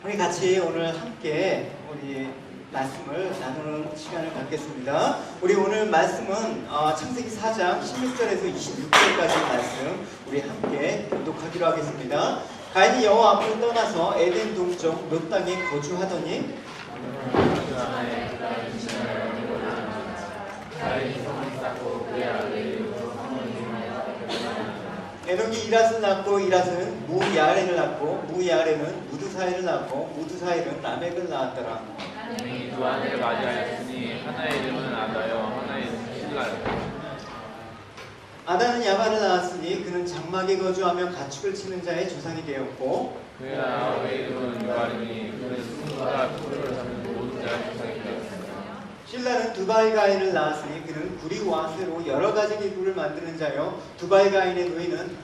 우리 같이 오늘 함께 우리 말씀을 나누는 시간을 갖겠습니다. 우리 오늘 말씀은 창세기 4장 16절에서 26절까지 말씀 우리 함께 교독하기로 하겠습니다. 가인이 여호와 앞을 떠나서 에덴 동쪽 롯 땅에 거주하더니 에녹이 이랏을 낳고 이랏은 무야렐을 낳고 무야렐은 무드사엘을 낳고 무드사엘은 라멕을 낳았더라. 라멕이 두 아들을 맞이하였으니 하나의 이름은 아다요 하나의 이름은 실라요. 아다는 야발을 낳았으니 그는 장막에 거주하며 가축을 치는 자의 조상이 되었고 그의 아버의 이름은 유발이니 그는 승부가 풀을 잡는 모든 자의 조상이 되었으며 실라는 두바이가인을 낳았으니 그는 구리와 쇠로 여러 가지 기구를 만드는 자요 두바이가인의 노인은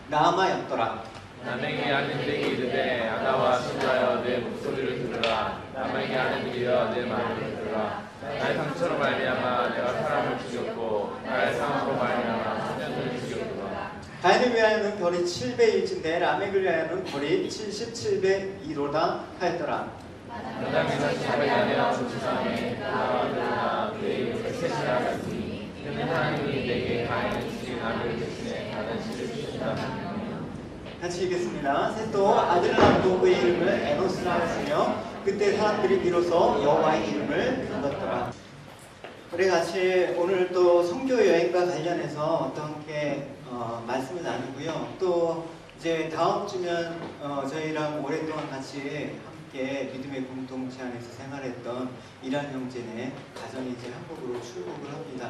나아마였더라. 라멕이 아들에게 이르되 아다와 실라여 내 목소리를 들으라. 라멕의 아들이여 내 말을 들으라. 나의 상처로 말미암아 내가 사람을 죽였고 나의 상으로 말미암아 소년을 죽였구나. 가인을 위하여는 별이 7배일진데 라멕을 위하여는 별이 77배 2로다 하였더라. 아담이 다시 발견하여 조상에 나와 그러나 그의 이름을 셋이라 했으니 그는 하나님이 내게 가인을 죽인 아들 대신에 나는 씨를 주셨다. 같이 읽겠습니다. 셋도 아들을 낳고 그의 이름을 에노스라 하였으며 그때 사람들이 비로소 여호와의 이름을 불렀더라. 우리 같이 오늘 또 선교 여행과 관련해서 또 함께 말씀을 나누고요. 또 이제 다음 주면 저희랑 오랫동안 같이 함께 믿음의 공동체 안에서 생활했던 이란 형제네 가정이 이제 한국으로 출국을 합니다.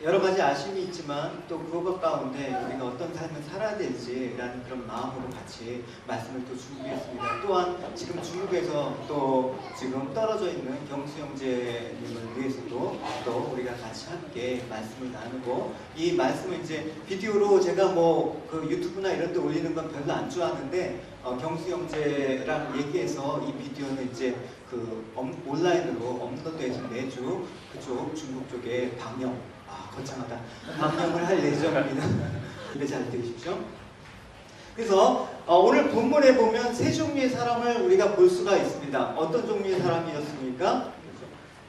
여러 가지 아쉬움이 있지만 또 그것 가운데 우리가 어떤 삶을 살아야 될지라는 그런 마음으로 같이 말씀을 또 준비했습니다. 또한 지금 중국에서 또 지금 떨어져 있는 경수 형제님을 위해서도 또 우리가 같이 함께 말씀을 나누고 이 말씀을 이제 비디오로 제가 뭐 그 유튜브나 이런 데 올리는 건 별로 안 좋아하는데 경수 형제랑 얘기해서 이 비디오는 이제 그 온라인으로 업로드해서 매주 그쪽 중국 쪽에 방영 거창하다. 방영을 할 예정입니다. 입에 잘 들으십시오. 그래서 오늘 본문에 보면 세 종류의 사람을 우리가 볼 수가 있습니다. 어떤 종류의 사람이었습니까?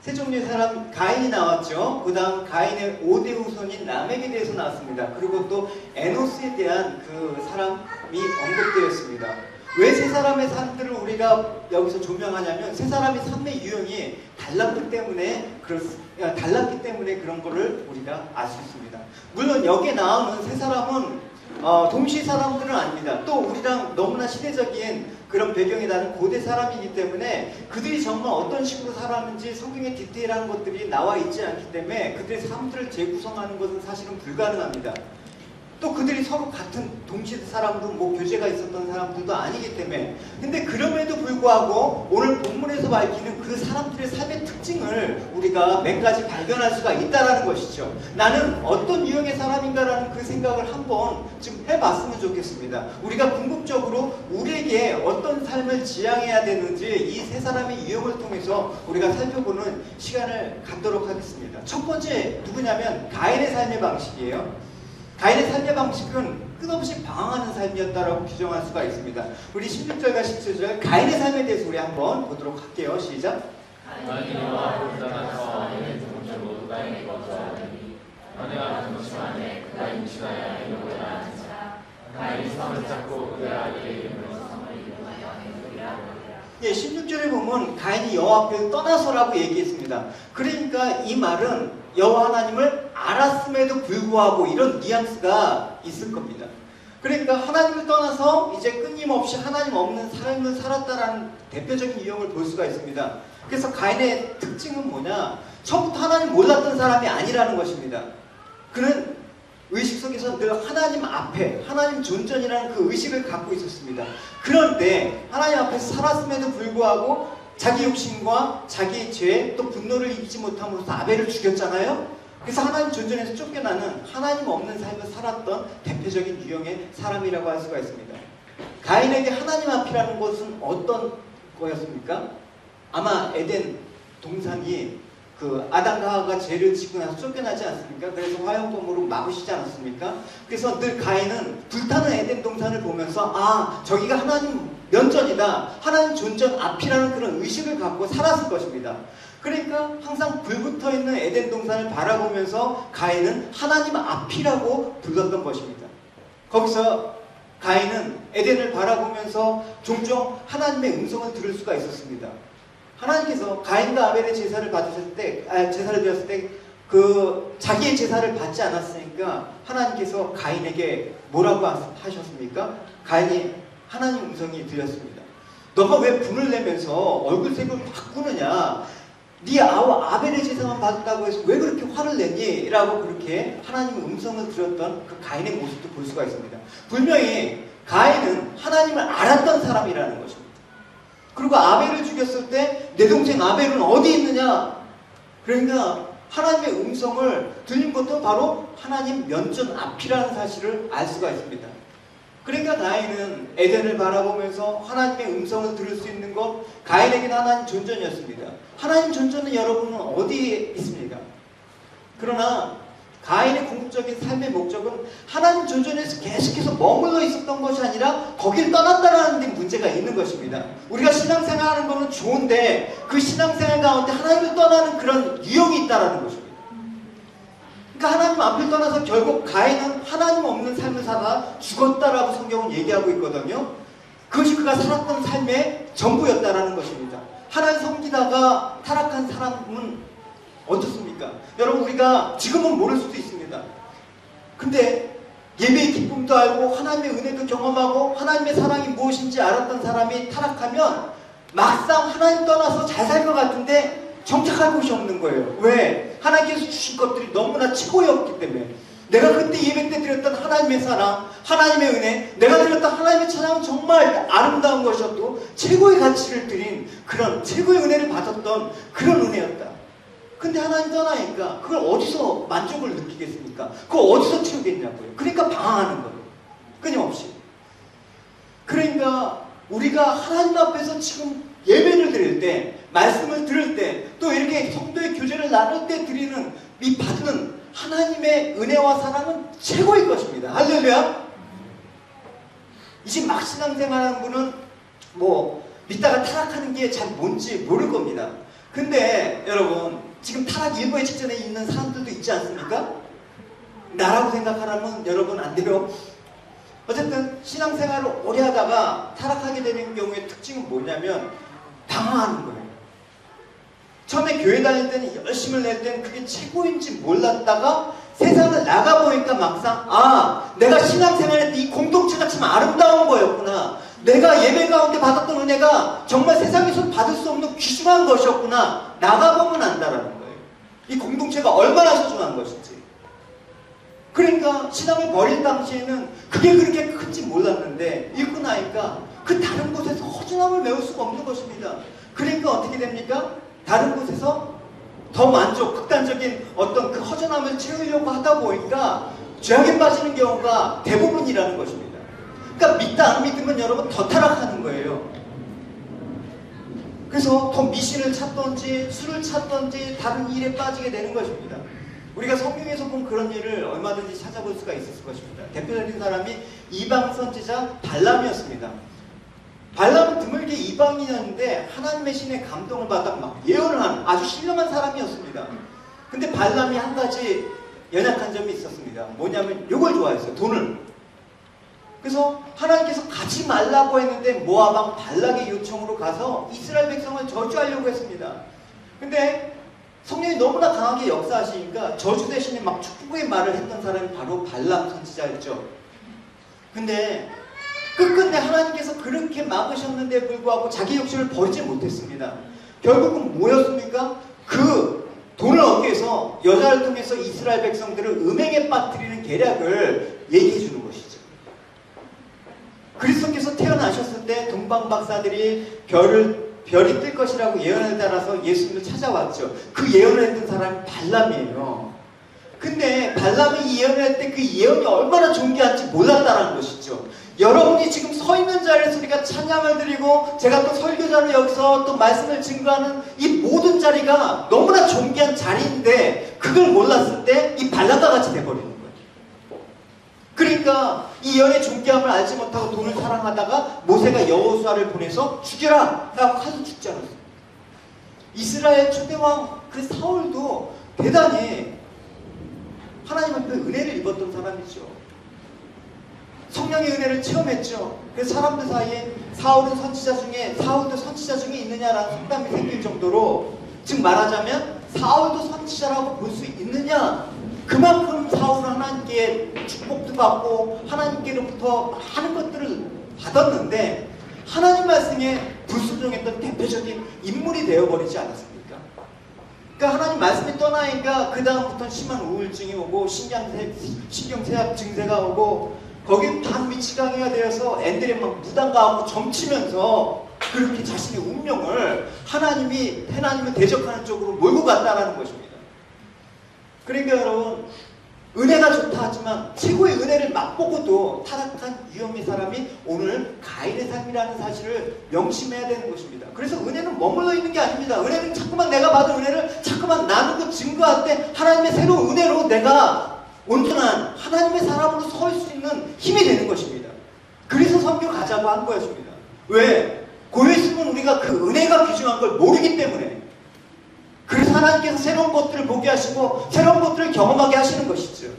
세 종류의 사람, 가인이 나왔죠. 그 다음 가인의 5대 후손인 라멕에 대해서 나왔습니다. 그리고 또 에노스에 대한 그 사람이 언급되었습니다. 왜 세 사람의 삶들을 우리가 여기서 조명하냐면 세 사람의 삶의 유형이 달랐기 때문에 그런 거를 우리가 알 수 있습니다. 물론 여기에 나오는 세 사람은 동시 사람들은 아닙니다. 또 우리랑 너무나 시대적인 그런 배경이 나는 고대 사람이기 때문에 그들이 정말 어떤 식으로 살았는지 성경에 디테일한 것들이 나와 있지 않기 때문에 그들의 삶들을 재구성하는 것은 사실은 불가능합니다. 또 그들이 서로 같은 동시대 사람도 뭐 교제가 있었던 사람들도 아니기 때문에 근데 그럼에도 불구하고 오늘 본문에서 밝히는 그 사람들의 삶의 특징을 우리가 몇 가지 발견할 수가 있다는 것이죠. 나는 어떤 유형의 사람인가라는 그 생각을 한번 좀 해봤으면 좋겠습니다. 우리가 궁극적으로 우리에게 어떤 삶을 지향해야 되는지 이 세 사람의 유형을 통해서 우리가 살펴보는 시간을 갖도록 하겠습니다. 첫 번째 누구냐면 가인의 삶의 방식이에요. 가인의 삶의 방식은 끝없이 방황하는 삶이었다라고 규정할 수가 있습니다. 우리 16절과 17절 가인의 삶에 대해서 우리 한번 보도록 할게요. 시작. 가인이 여호와 앞을 떠나서 에덴 동쪽 롯 땅에 거주하더니 아내가 동침하되 그가 임신하여 에녹을 낳았으나 가인이 성을 찾고 그의 아들의 이름을 성을 이름하여 에녹이라 하더라. 예, 16절에 보면 가인이 여호와 앞을 떠나서라고 얘기했습니다. 그러니까 이 말은 여호와 하나님을 알았음에도 불구하고 이런 뉘앙스가 있을 겁니다. 그러니까 하나님을 떠나서 이제 끊임없이 하나님 없는 삶을 살았다라는 대표적인 유형을 볼 수가 있습니다. 그래서 가인의 특징은 뭐냐? 처음부터 하나님 몰랐던 사람이 아니라는 것입니다. 그는 의식 속에서 늘 하나님 앞에 하나님 존전이라는 그 의식을 갖고 있었습니다. 그런데 하나님 앞에서 살았음에도 불구하고 자기 욕심과 자기의 죄 또 분노를 이기지 못함으로써 아벨을 죽였잖아요. 그래서 하나님 존전에서 쫓겨나는 하나님 없는 삶을 살았던 대표적인 유형의 사람이라고 할 수가 있습니다. 가인에게 하나님 앞이라는 것은 어떤 거였습니까? 아마 에덴 동산이 그 아담과 하와가 죄를 짓고 나서 쫓겨나지 않습니까? 그래서 화형검으로 막으시지 않았습니까? 그래서 늘 가인은 불타는 에덴 동산을 보면서 저기가 하나님 면전이다. 하나님 존전 앞이라는 그런 의식을 갖고 살았을 것입니다. 그러니까 항상 불붙어 있는 에덴 동산을 바라보면서 가인은 하나님 앞이라고 불렀던 것입니다. 거기서 가인은 에덴을 바라보면서 종종 하나님의 음성을 들을 수가 있었습니다. 하나님께서 가인과 아벨의 제사를 드렸을 때 그 자기의 제사를 받지 않았으니까 하나님께서 가인에게 뭐라고 하셨습니까? 가인이 하나님 음성이 들렸습니다. 너가 왜 분을 내면서 얼굴색을 바꾸느냐? 네 아벨의 제사만 받았다고 해서 왜 그렇게 화를 내니? 라고 그렇게 하나님의 음성을 들었던 그 가인의 모습도 볼 수가 있습니다. 분명히 가인은 하나님을 알았던 사람이라는 것입니다. 그리고 아벨을 죽였을 때 내 동생 아벨은 어디 있느냐? 그러니까 하나님의 음성을 들린 것도 바로 하나님 면전 앞이라는 사실을 알 수가 있습니다. 그러니까 가인은 에덴을 바라보면서 하나님의 음성을 들을 수 있는 것, 가인에게는 하나님 존전이었습니다. 하나님 존전은 여러분은 어디에 있습니까? 그러나 가인의 궁극적인 삶의 목적은 하나님 존전에서 계속해서 머물러 있었던 것이 아니라 거길 떠났다라는 데 문제가 있는 것입니다. 우리가 신앙생활하는 것은 좋은데 그 신앙생활 가운데 하나님을 떠나는 그런 유형이 있다라는 것입니다. 그러니까 하나님 앞을 떠나서 결국 가인은 하나님 없는 삶을 살아 죽었다라고 성경은 얘기하고 있거든요. 그것이 그가 살았던 삶의 전부였다라는 것입니다. 하나님 섬기다가 타락한 사람은 어떻습니까? 여러분, 우리가 지금은 모를 수도 있습니다. 근데 예배의 기쁨도 알고 하나님의 은혜도 경험하고 하나님의 사랑이 무엇인지 알았던 사람이 타락하면 막상 하나님 떠나서 잘 살 것 같은데 정착할 곳이 없는 거예요. 왜? 하나님께서 주신 것들이 너무나 최고였기 때문에. 내가 그때 예배 때 드렸던 하나님의 사랑, 하나님의 은혜, 내가 드렸던 하나님의 찬양은 정말 아름다운 것이었고 최고의 가치를 드린 그런 최고의 은혜를 받았던 그런 은혜였다. 근데 하나님 떠나니까 그걸 어디서 만족을 느끼겠습니까? 그걸 어디서 채우겠냐고요. 그러니까 방황하는 거예요. 끊임없이. 그러니까 우리가 하나님 앞에서 지금 예배를 드릴 때, 말씀을 들을 때, 또 이렇게 성도의 교제를 나눌 때 드리는 이 받는 하나님의 은혜와 사랑은 최고일 것입니다. 할렐루야. 이제 막 신앙생활하는 분은 믿다가 타락하는 게 잘 뭔지 모를 겁니다. 근데 여러분, 지금 타락 일보의 직전에 있는 사람들도 있지 않습니까? 나라고 생각하라면 여러분 안 돼요. 어쨌든 신앙생활을 오래 하다가 타락하게 되는 경우의 특징은 뭐냐면 방황하는 거예요. 처음에 교회 다닐 때는 열심을 낼 때는 그게 최고인지 몰랐다가 세상을 나가보니까 막상 내가 신앙생활할 때 이 공동체가 참 아름다운 거였구나. 내가 예배 가운데 받았던 은혜가 정말 세상에서 받을 수 없는 귀중한 것이었구나. 나가보면 안다라는 거예요. 이 공동체가 얼마나 소중한 것인지. 그러니까 신앙을 버릴 당시에는 그게 그렇게 큰지 몰랐는데 읽고 나니까 그 다른 곳에서 허전함을 메울 수가 없는 것입니다. 그러니까 어떻게 됩니까? 다른 곳에서 더 극단적인 어떤 그 허전함을 채우려고 하다 보니까 죄악에 빠지는 경우가 대부분이라는 것입니다. 그러니까 믿다 안 믿으면 여러분 더 타락하는 거예요. 그래서 더 미신을 찾던지 술을 찾던지 다른 일에 빠지게 되는 것입니다. 우리가 성경에서 본 그런 일을 얼마든지 찾아볼 수가 있었을 것입니다. 대표적인 사람이 이방 선지자 발람이었습니다. 발람은 드물게 이방인이었는데 하나님의 신의 감동을 받아 막 예언을 하는 아주 신령한 사람이었습니다. 근데 발람이 한 가지 연약한 점이 있었습니다. 뭐냐면 이걸 좋아했어요. 돈을. 그래서 하나님께서 가지 말라고 했는데 모압 왕 발락의 요청으로 가서 이스라엘 백성을 저주하려고 했습니다. 근데 성령이 너무나 강하게 역사하시니까 저주 대신에 막 축복의 말을 했던 사람이 바로 발람 선지자였죠. 근데 끝끝내 하나님께서 그렇게 막으셨는데 불구하고 자기 욕심을 버리지 못했습니다. 결국은 뭐였습니까? 그 돈을 얻기 위해서 여자를 통해서 이스라엘 백성들을 음행에 빠뜨리는 계략을 얘기해 주는 것이죠. 그리스도께서 태어나셨을 때 동방 박사들이 별이 뜰 것이라고 예언을 따라서 예수님을 찾아왔죠. 그 예언을 했던 사람이 발람이에요. 근데 발람이 이 예언을 할 때 그 예언이 얼마나 존귀한지 몰랐다는 것이죠. 여러분이 지금 서 있는 자리에서 우리가 찬양을 드리고 제가 또 설교자로 여기서 또 말씀을 증거하는 이 모든 자리가 너무나 존귀한 자리인데 그걸 몰랐을 때 이 발람과 같이 돼버리는 거예요. 그러니까 이 연의 존귀함을 알지 못하고 돈을 사랑하다가 모세가 여호수아를 보내서 죽여라! 라고 가서 죽지 않았어요. 이스라엘 초대왕 그 사울도 대단히 하나님 앞에 은혜를 입었던 사람이죠. 성령의 은혜를 체험했죠. 그래서 사람들 사이에 사울도 선지자 중에 있느냐라는 속담이 생길 정도로, 즉 말하자면 사울도 선지자라고 볼 수 있느냐, 그만큼 사울은 하나님께 축복도 받고 하나님께로부터 많은 것들을 받았는데 하나님 말씀에 불순종했던 대표적인 인물이 되어버리지 않았습니까? 그러니까 하나님 말씀이 떠나니까 그 다음부터는 심한 우울증이 오고 신경쇠약 증세가 오고 거기 반미치광이가 되어서 애들이 막 무당 가고 점치면서 그렇게 자신의 운명을 하나님을 대적하는 쪽으로 몰고 갔다라는 것입니다. 그러니까 여러분, 은혜가 좋다 하지만 최고의 은혜를 맛보고도 타락한 유형의 사람이 오늘 가인의 삶이라는 사실을 명심해야 되는 것입니다. 그래서 은혜는 머물러 있는 게 아닙니다. 은혜는 자꾸만 내가 받은 은혜를 자꾸만 나누고 증거할 때 하나님의 새로운 은혜로 내가 온전한 하나님의 사람으로 설 수 있는 힘이 되는 것입니다. 그래서 선교 가자고 한 것입니다. 왜? 고여 있으면 우리가 그 은혜가 귀중한 걸 모르기 때문에. 그래서 하나님께서 새로운 것들을 보게 하시고 새로운 것들을 경험하게 하시는 것이죠.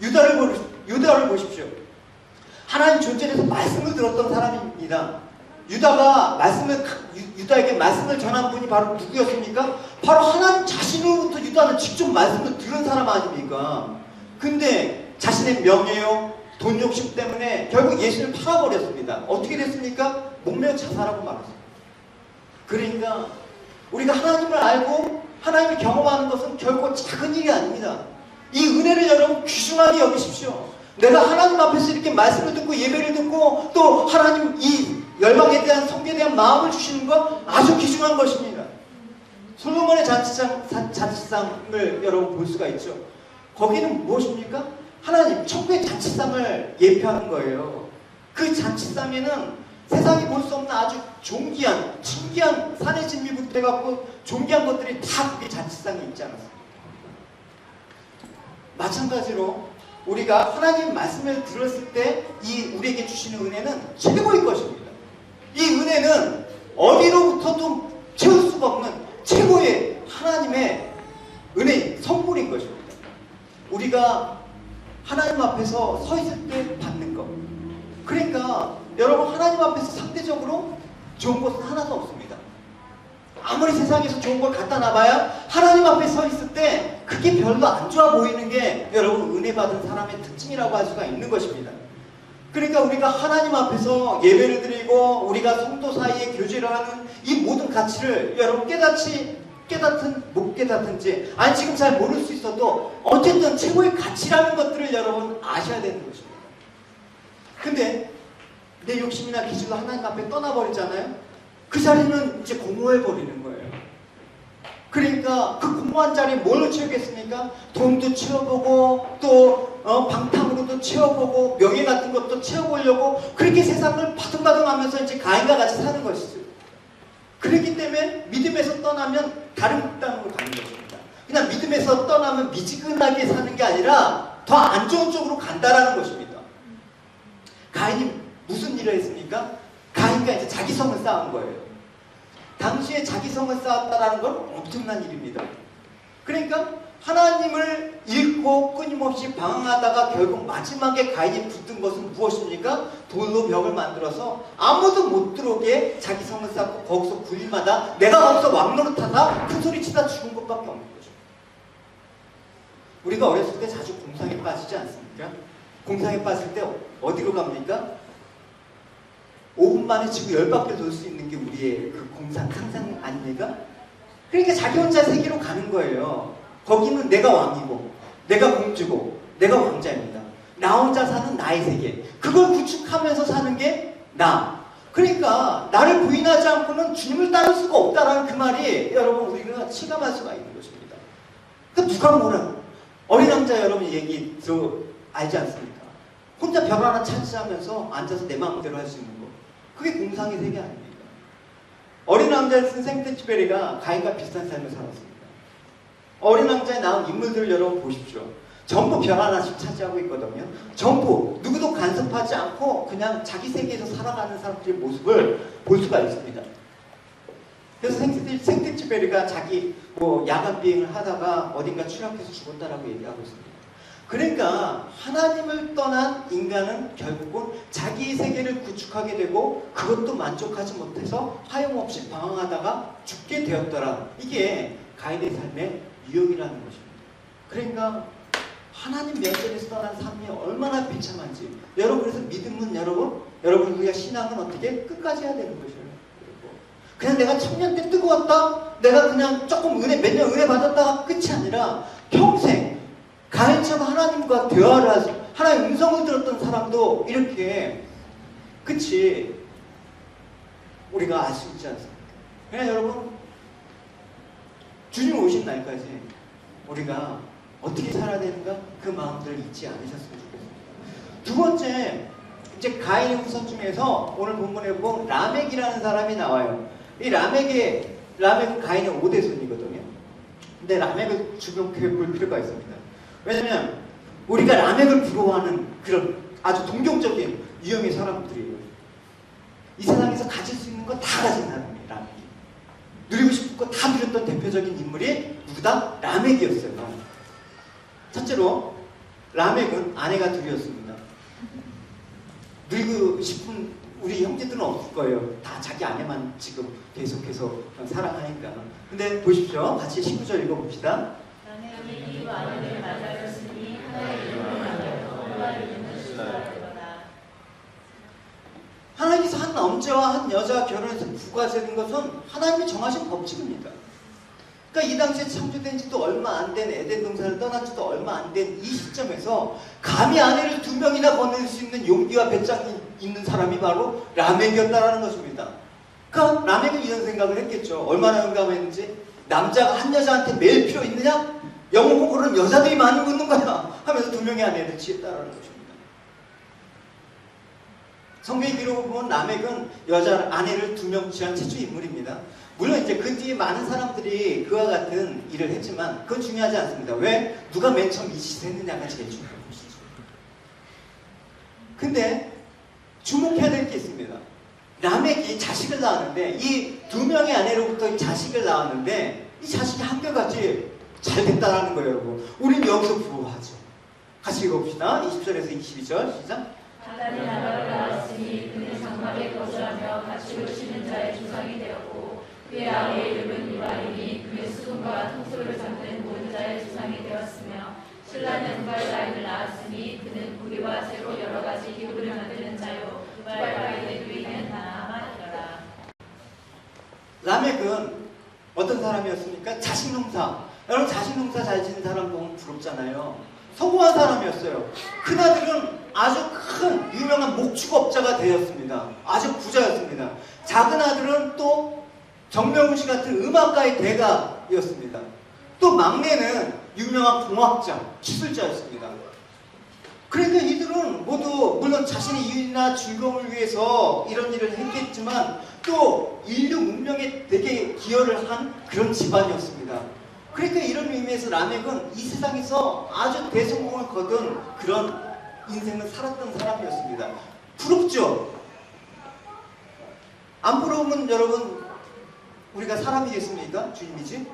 유다를 보십시오. 하나님 존재에서 말씀을 들었던 사람입니다. 유다에게 말씀을 전한 분이 바로 누구였습니까? 바로 하나님 자신으로부터 유다는 직접 말씀을 들은 사람 아닙니까? 근데 자신의 명예요, 돈 욕심 때문에 결국 예수를 팔아버렸습니다. 어떻게 됐습니까? 목매어 자살하고 말았습니다. 그러니까 우리가 하나님을 알고 하나님을 경험하는 것은 결코 작은 일이 아닙니다. 이 은혜를 여러분 귀중하게 여기십시오. 내가 하나님 앞에서 이렇게 말씀을 듣고 예배를 듣고 또 하나님 이 열방에 대한 성경에 대한 마음을 주시는 것 아주 귀중한 것입니다. 솔로몬의 잔치상을 여러분 볼 수가 있죠. 거기는 무엇입니까? 하나님 천국의 잔치상을 예표하는 거예요. 그 잔치상에는 세상이 볼 수 없는 아주 존귀한, 신기한 산의 진미부터 해갖고 존귀한 것들이 다 그게 잔치상에 있지 않았습니까? 마찬가지로 우리가 하나님 말씀을 들었을 때 이 우리에게 주시는 은혜는 최고의 것입니다. 이 은혜는 어디로부터도 채울 수가 없는 최고의 하나님의 은혜, 선물인 것입니다. 우리가 하나님 앞에서 서 있을 때 받는 것. 그러니까 여러분, 하나님 앞에서 상대적으로 좋은 것은 하나도 없습니다. 아무리 세상에서 좋은 걸 갖다 놔봐야 하나님 앞에 서 있을 때 그게 별로 안 좋아 보이는 게 여러분 은혜 받은 사람의 특징이라고 할 수가 있는 것입니다. 그러니까 우리가 하나님 앞에서 예배를 드리고 우리가 성도 사이에 교제를 하는 이 모든 가치를 여러분 깨닫든 못 깨닫든지 아니 지금 잘 모를 수 있어도 어쨌든 최고의 가치라는 것들을 여러분 아셔야 되는 것입니다. 근데 내 욕심이나 기질로 하나님 앞에 떠나버리잖아요. 그 자리는 이제 공허해버리는 거예요. 그러니까 그 공허한 자리에 뭘로 채우겠습니까? 돈도 채워보고 또 방탕으로도 채워보고 명예 같은 것도 채워보려고 그렇게 세상을 바둥바둥하면서 이제 가인과 같이 사는 것이죠. 그렇기 때문에 믿음에서 떠나면 다른 땅으로 가는 것입니다. 그냥 믿음에서 떠나면 미지근하게 사는 게 아니라 더 안 좋은 쪽으로 간다라는 것입니다. 가인이 무슨 일을 했습니까? 가인과 이제 자기성을 쌓은 거예요. 당시에 자기성을 쌓았다라는 건 엄청난 일입니다. 그러니까 하나님을 잃고 끊임없이 방황하다가 결국 마지막에 가인이 붙든 것은 무엇입니까? 돌로 벽을 만들어서 아무도 못 들어오게 자기성을 쌓고 거기서 굴림하다 내가 거기서 왕노릇하다 큰소리 치다 죽은 것밖에 없는 거죠. 우리가 어렸을 때 자주 공상에 빠지지 않습니까? 공상에 빠질 때 어디로 갑니까? 5분 만에 지구 10바퀴를 돌 수 있는 게 우리의 그 공상, 상상 아닙니까? 그러니까 자기 혼자 세계로 가는 거예요. 거기는 내가 왕이고, 내가 공주고, 내가 왕자입니다. 나 혼자 사는 나의 세계. 그걸 구축하면서 사는 게 나. 그러니까 나를 부인하지 않고는 주님을 따를 수가 없다라는 그 말이 여러분 우리가 체감할 수가 있는 것입니다. 그 누가 뭐라 어린 왕자 여러분 얘기 알지 않습니까? 혼자 벽 하나 차지하면서 앉아서 내 마음대로 할 수 있는 거. 그게 공상의 세계 아닙니까? 어린 왕자를 쓴 생텍쥐페리가 가인과 비슷한 삶을 살았습니다. 어린 왕자에 나온 인물들을 여러분 보십시오. 전부 별 하나씩 차지하고 있거든요. 전부 누구도 간섭하지 않고 그냥 자기 세계에서 살아가는 사람들의 모습을 볼 수가 있습니다. 그래서 생텍쥐페리가 자기 야간 비행을 하다가 어딘가 추락해서 죽었다라고 얘기하고 있습니다. 그러니까 하나님을 떠난 인간은 결국은 자기 세계를 구축하게 되고 그것도 만족하지 못해서 하염없이 방황하다가 죽게 되었더라. 이게 가인의 삶의 유형이라는 것입니다. 그러니까 하나님 면전에서 떠난 삶이 얼마나 비참한지 여러분, 그래서 믿음은 여러분 우리가 신앙은 어떻게 끝까지 해야 되는 것이에요. 그냥 내가 청년 때 뜨거웠다, 내가 그냥 조금 몇 년 은혜 받았다가 끝이 아니라 평생 가인처럼 하나님과 대화를 하지, 하나님의 음성을 들었던 사람도 이렇게 끝이 우리가 알 수 있지 않습니까? 그냥 여러분, 주님 오신 날까지 우리가 어떻게 살아야 되는가, 그 마음들을 잊지 않으셨으면 좋겠습니다. 두 번째, 이제 가인의 후손 중에서 오늘 본문에 보면 라멕이라는 사람이 나와요. 이 라멕은 가인의 5대손이거든요. 근데 라멕을 주목해 볼 필요가 있습니다. 왜냐면 우리가 라멕을 부러워하는 그런 아주 동경적인 유형의 사람들이에요. 이 세상에서 가질 수 있는 거 다 가진 사람이에요. 라멕이 누리고 싶은 거 다 누렸던 대표적인 인물이 누구다? 라멕이었어요. 첫째로 라멕은 아내가 둘이었습니다. 누리고 싶은 우리 형제들은 없을 거예요. 다 자기 아내만 지금 계속해서 사랑하니까. 근데 보십시오. 같이 19절 읽어봅시다. 라멕이 아내를 맞아줬으니 하나의 이름을 남겼고 여호와의 이름은 시라였더라. 하나님께서 한 남자와 한 여자가 결혼해서 부가 되는 것은 하나님이 정하신 법칙입니다. 그러니까 이 당시에 창조된 지도 얼마 안 된 에덴 동산을 떠난 지도 얼마 안 된 이 시점에서 감히 아내를 2명이나 거느릴 수 있는 용기와 배짱이 있는 사람이 바로 라멕이었다라는 것입니다. 그러니까 라멕은 이런 생각을 했겠죠. 얼마나 용감했는지. 남자가 한 여자한테 매일 필요 있느냐? 영혼고고는 여자들이 많이 묻는 거야 하면서 2명의 아내를 취했다라는 것입니다. 성경의 기록을 보면 라멕은 여자 아내를 2명 취한 최초 인물입니다. 물론 이제 그 뒤에 많은 사람들이 그와 같은 일을 했지만 그건 중요하지 않습니다. 왜? 누가 맨 처음 이 짓을 했느냐가 제일 중요한 것이죠. 근데 주목해야 될 게 있습니다. 라멕이 자식을 낳았는데 이 2명의 아내로부터 자식을 낳았는데 이 자식이 한결같이 잘 됐다라는 거예요, 여러분. 우리는 여기서 부러워하죠. 같이 읽어봅시다. 20절에서 22절 시작. 하나님 나라를 낳았으니 그는 장막에 거주하며 가축을 치는 자의 조상이 되었고 그의 아내의 이름은 이발이니 그의 수금과 통솔을 잡는 모든 자의 조상이 되었으며 신라는 두발가인을 낳았으니 그는 구리와 새로 여러 가지 기구를 만드는 자요 두발가인의 누이는 나아만이더라. 라멕은 어떤 사람이었습니까? 자식농사. 여러분, 자식농사 잘 지는 사람 보면 부럽잖아요. 성공한 사람이었어요. 큰아들은 아주 큰 유명한 목축업자가 되었습니다. 아주 부자였습니다. 작은 아들은 또 정명훈 씨 같은 음악가의 대가였습니다. 또 막내는 유명한 공학자, 기술자였습니다. 그러니까 이들은 모두 물론 자신의 이익이나 즐거움을 위해서 이런 일을 했겠지만 또 인류 문명에 되게 기여를 한 그런 집안이었습니다. 그러니까 이런 의미에서 라멕은 이 세상에서 아주 대성공을 거둔 그런 인생을 살았던 사람이었습니다. 부럽죠? 안 부러우면 여러분 우리가 사람이겠습니까? 주님이지?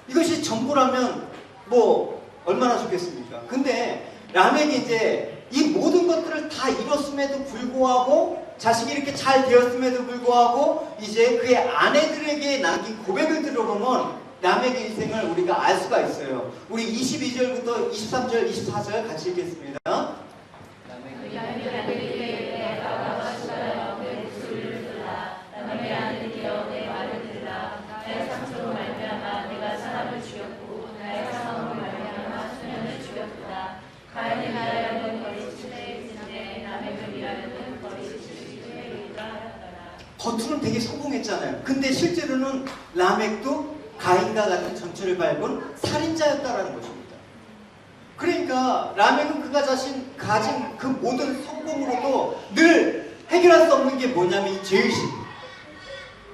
이것이 전부라면 뭐 얼마나 좋겠습니까? 근데 라멕이 이제 이 모든 것들을 다 이뤘음에도 불구하고 자식이 이렇게 잘 되었음에도 불구하고 이제 그의 아내들에게 남긴 고백을 들어보면 라멕의 인생을 우리가 알 수가 있어요. 우리 22절부터 23절, 24절 같이 읽겠습니다. 겉으로는 되게 성공했잖아요. 근데 실제로는 라멕도 가인과 같은 전철을 밟은 살인자였다라는 것입니다. 그러니까 라멕은 그가 자신 가진 그 모든 성공으로도 늘 해결할 수 없는 게 뭐냐면 이 죄의식.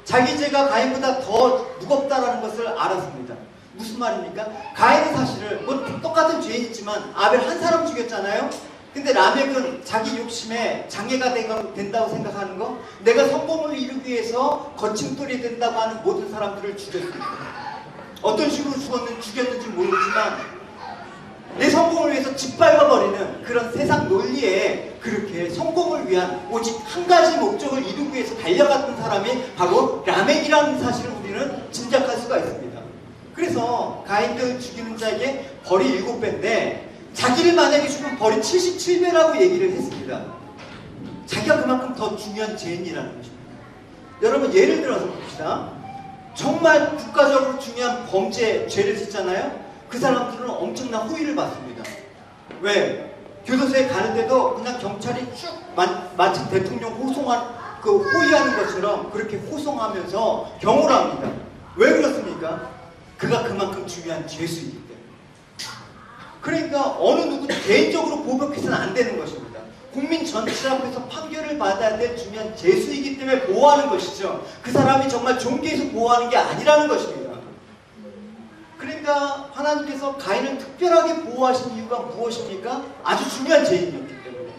자기 죄가 가인보다 더 무겁다라는 것을 알았습니다. 무슨 말입니까? 가인은 사실은 뭐 똑같은 죄인이지만 아벨 한 사람 죽였잖아요. 근데 라멕은 자기 욕심에 장애가 된다고 생각하는 거, 내가 성공을 이루기 위해서 거침돌이 된다고 하는 모든 사람들을 죽였습니다. 어떤 식으로 죽였는지 모르지만 내 성공을 위해서 짓밟아버리는 그런 세상 논리에 그렇게 성공을 위한 오직 한 가지 목적을 이루기 위해서 달려갔던 사람이 바로 라멕이라는 사실을 우리는 짐작할 수가 있습니다. 그래서 가인을 죽이는 자에게 벌이 7배인데 자기를 만약에 죽으면 벌이 77배라고 얘기를 했습니다. 자기가 그만큼 더 중요한 죄인이라는 것입니다. 여러분 예를 들어서 봅시다. 정말 국가적으로 중요한 범죄, 죄를 짓잖아요. 그 사람들은 엄청난 호의를 받습니다. 왜? 교도소에 가는데도 그냥 경찰이 쭉 마치 대통령 호의하는 것처럼 그렇게 호송하면서 경호를 합니다. 왜 그렇습니까? 그가 그만큼 중요한 죄수이기 때문에. 그러니까 어느 누구도 개인적으로 보복해서는 안 되는 것입니다. 국민 전체 앞에서 판결을 받아야 될 중요한 죄수이기 때문에 보호하는 것이죠. 그 사람이 정말 종교에서 보호하는 게 아니라는 것입니다. 그러니까 하나님께서 가인을 특별하게 보호하신 이유가 무엇입니까? 아주 중요한 죄인이었기 때문에.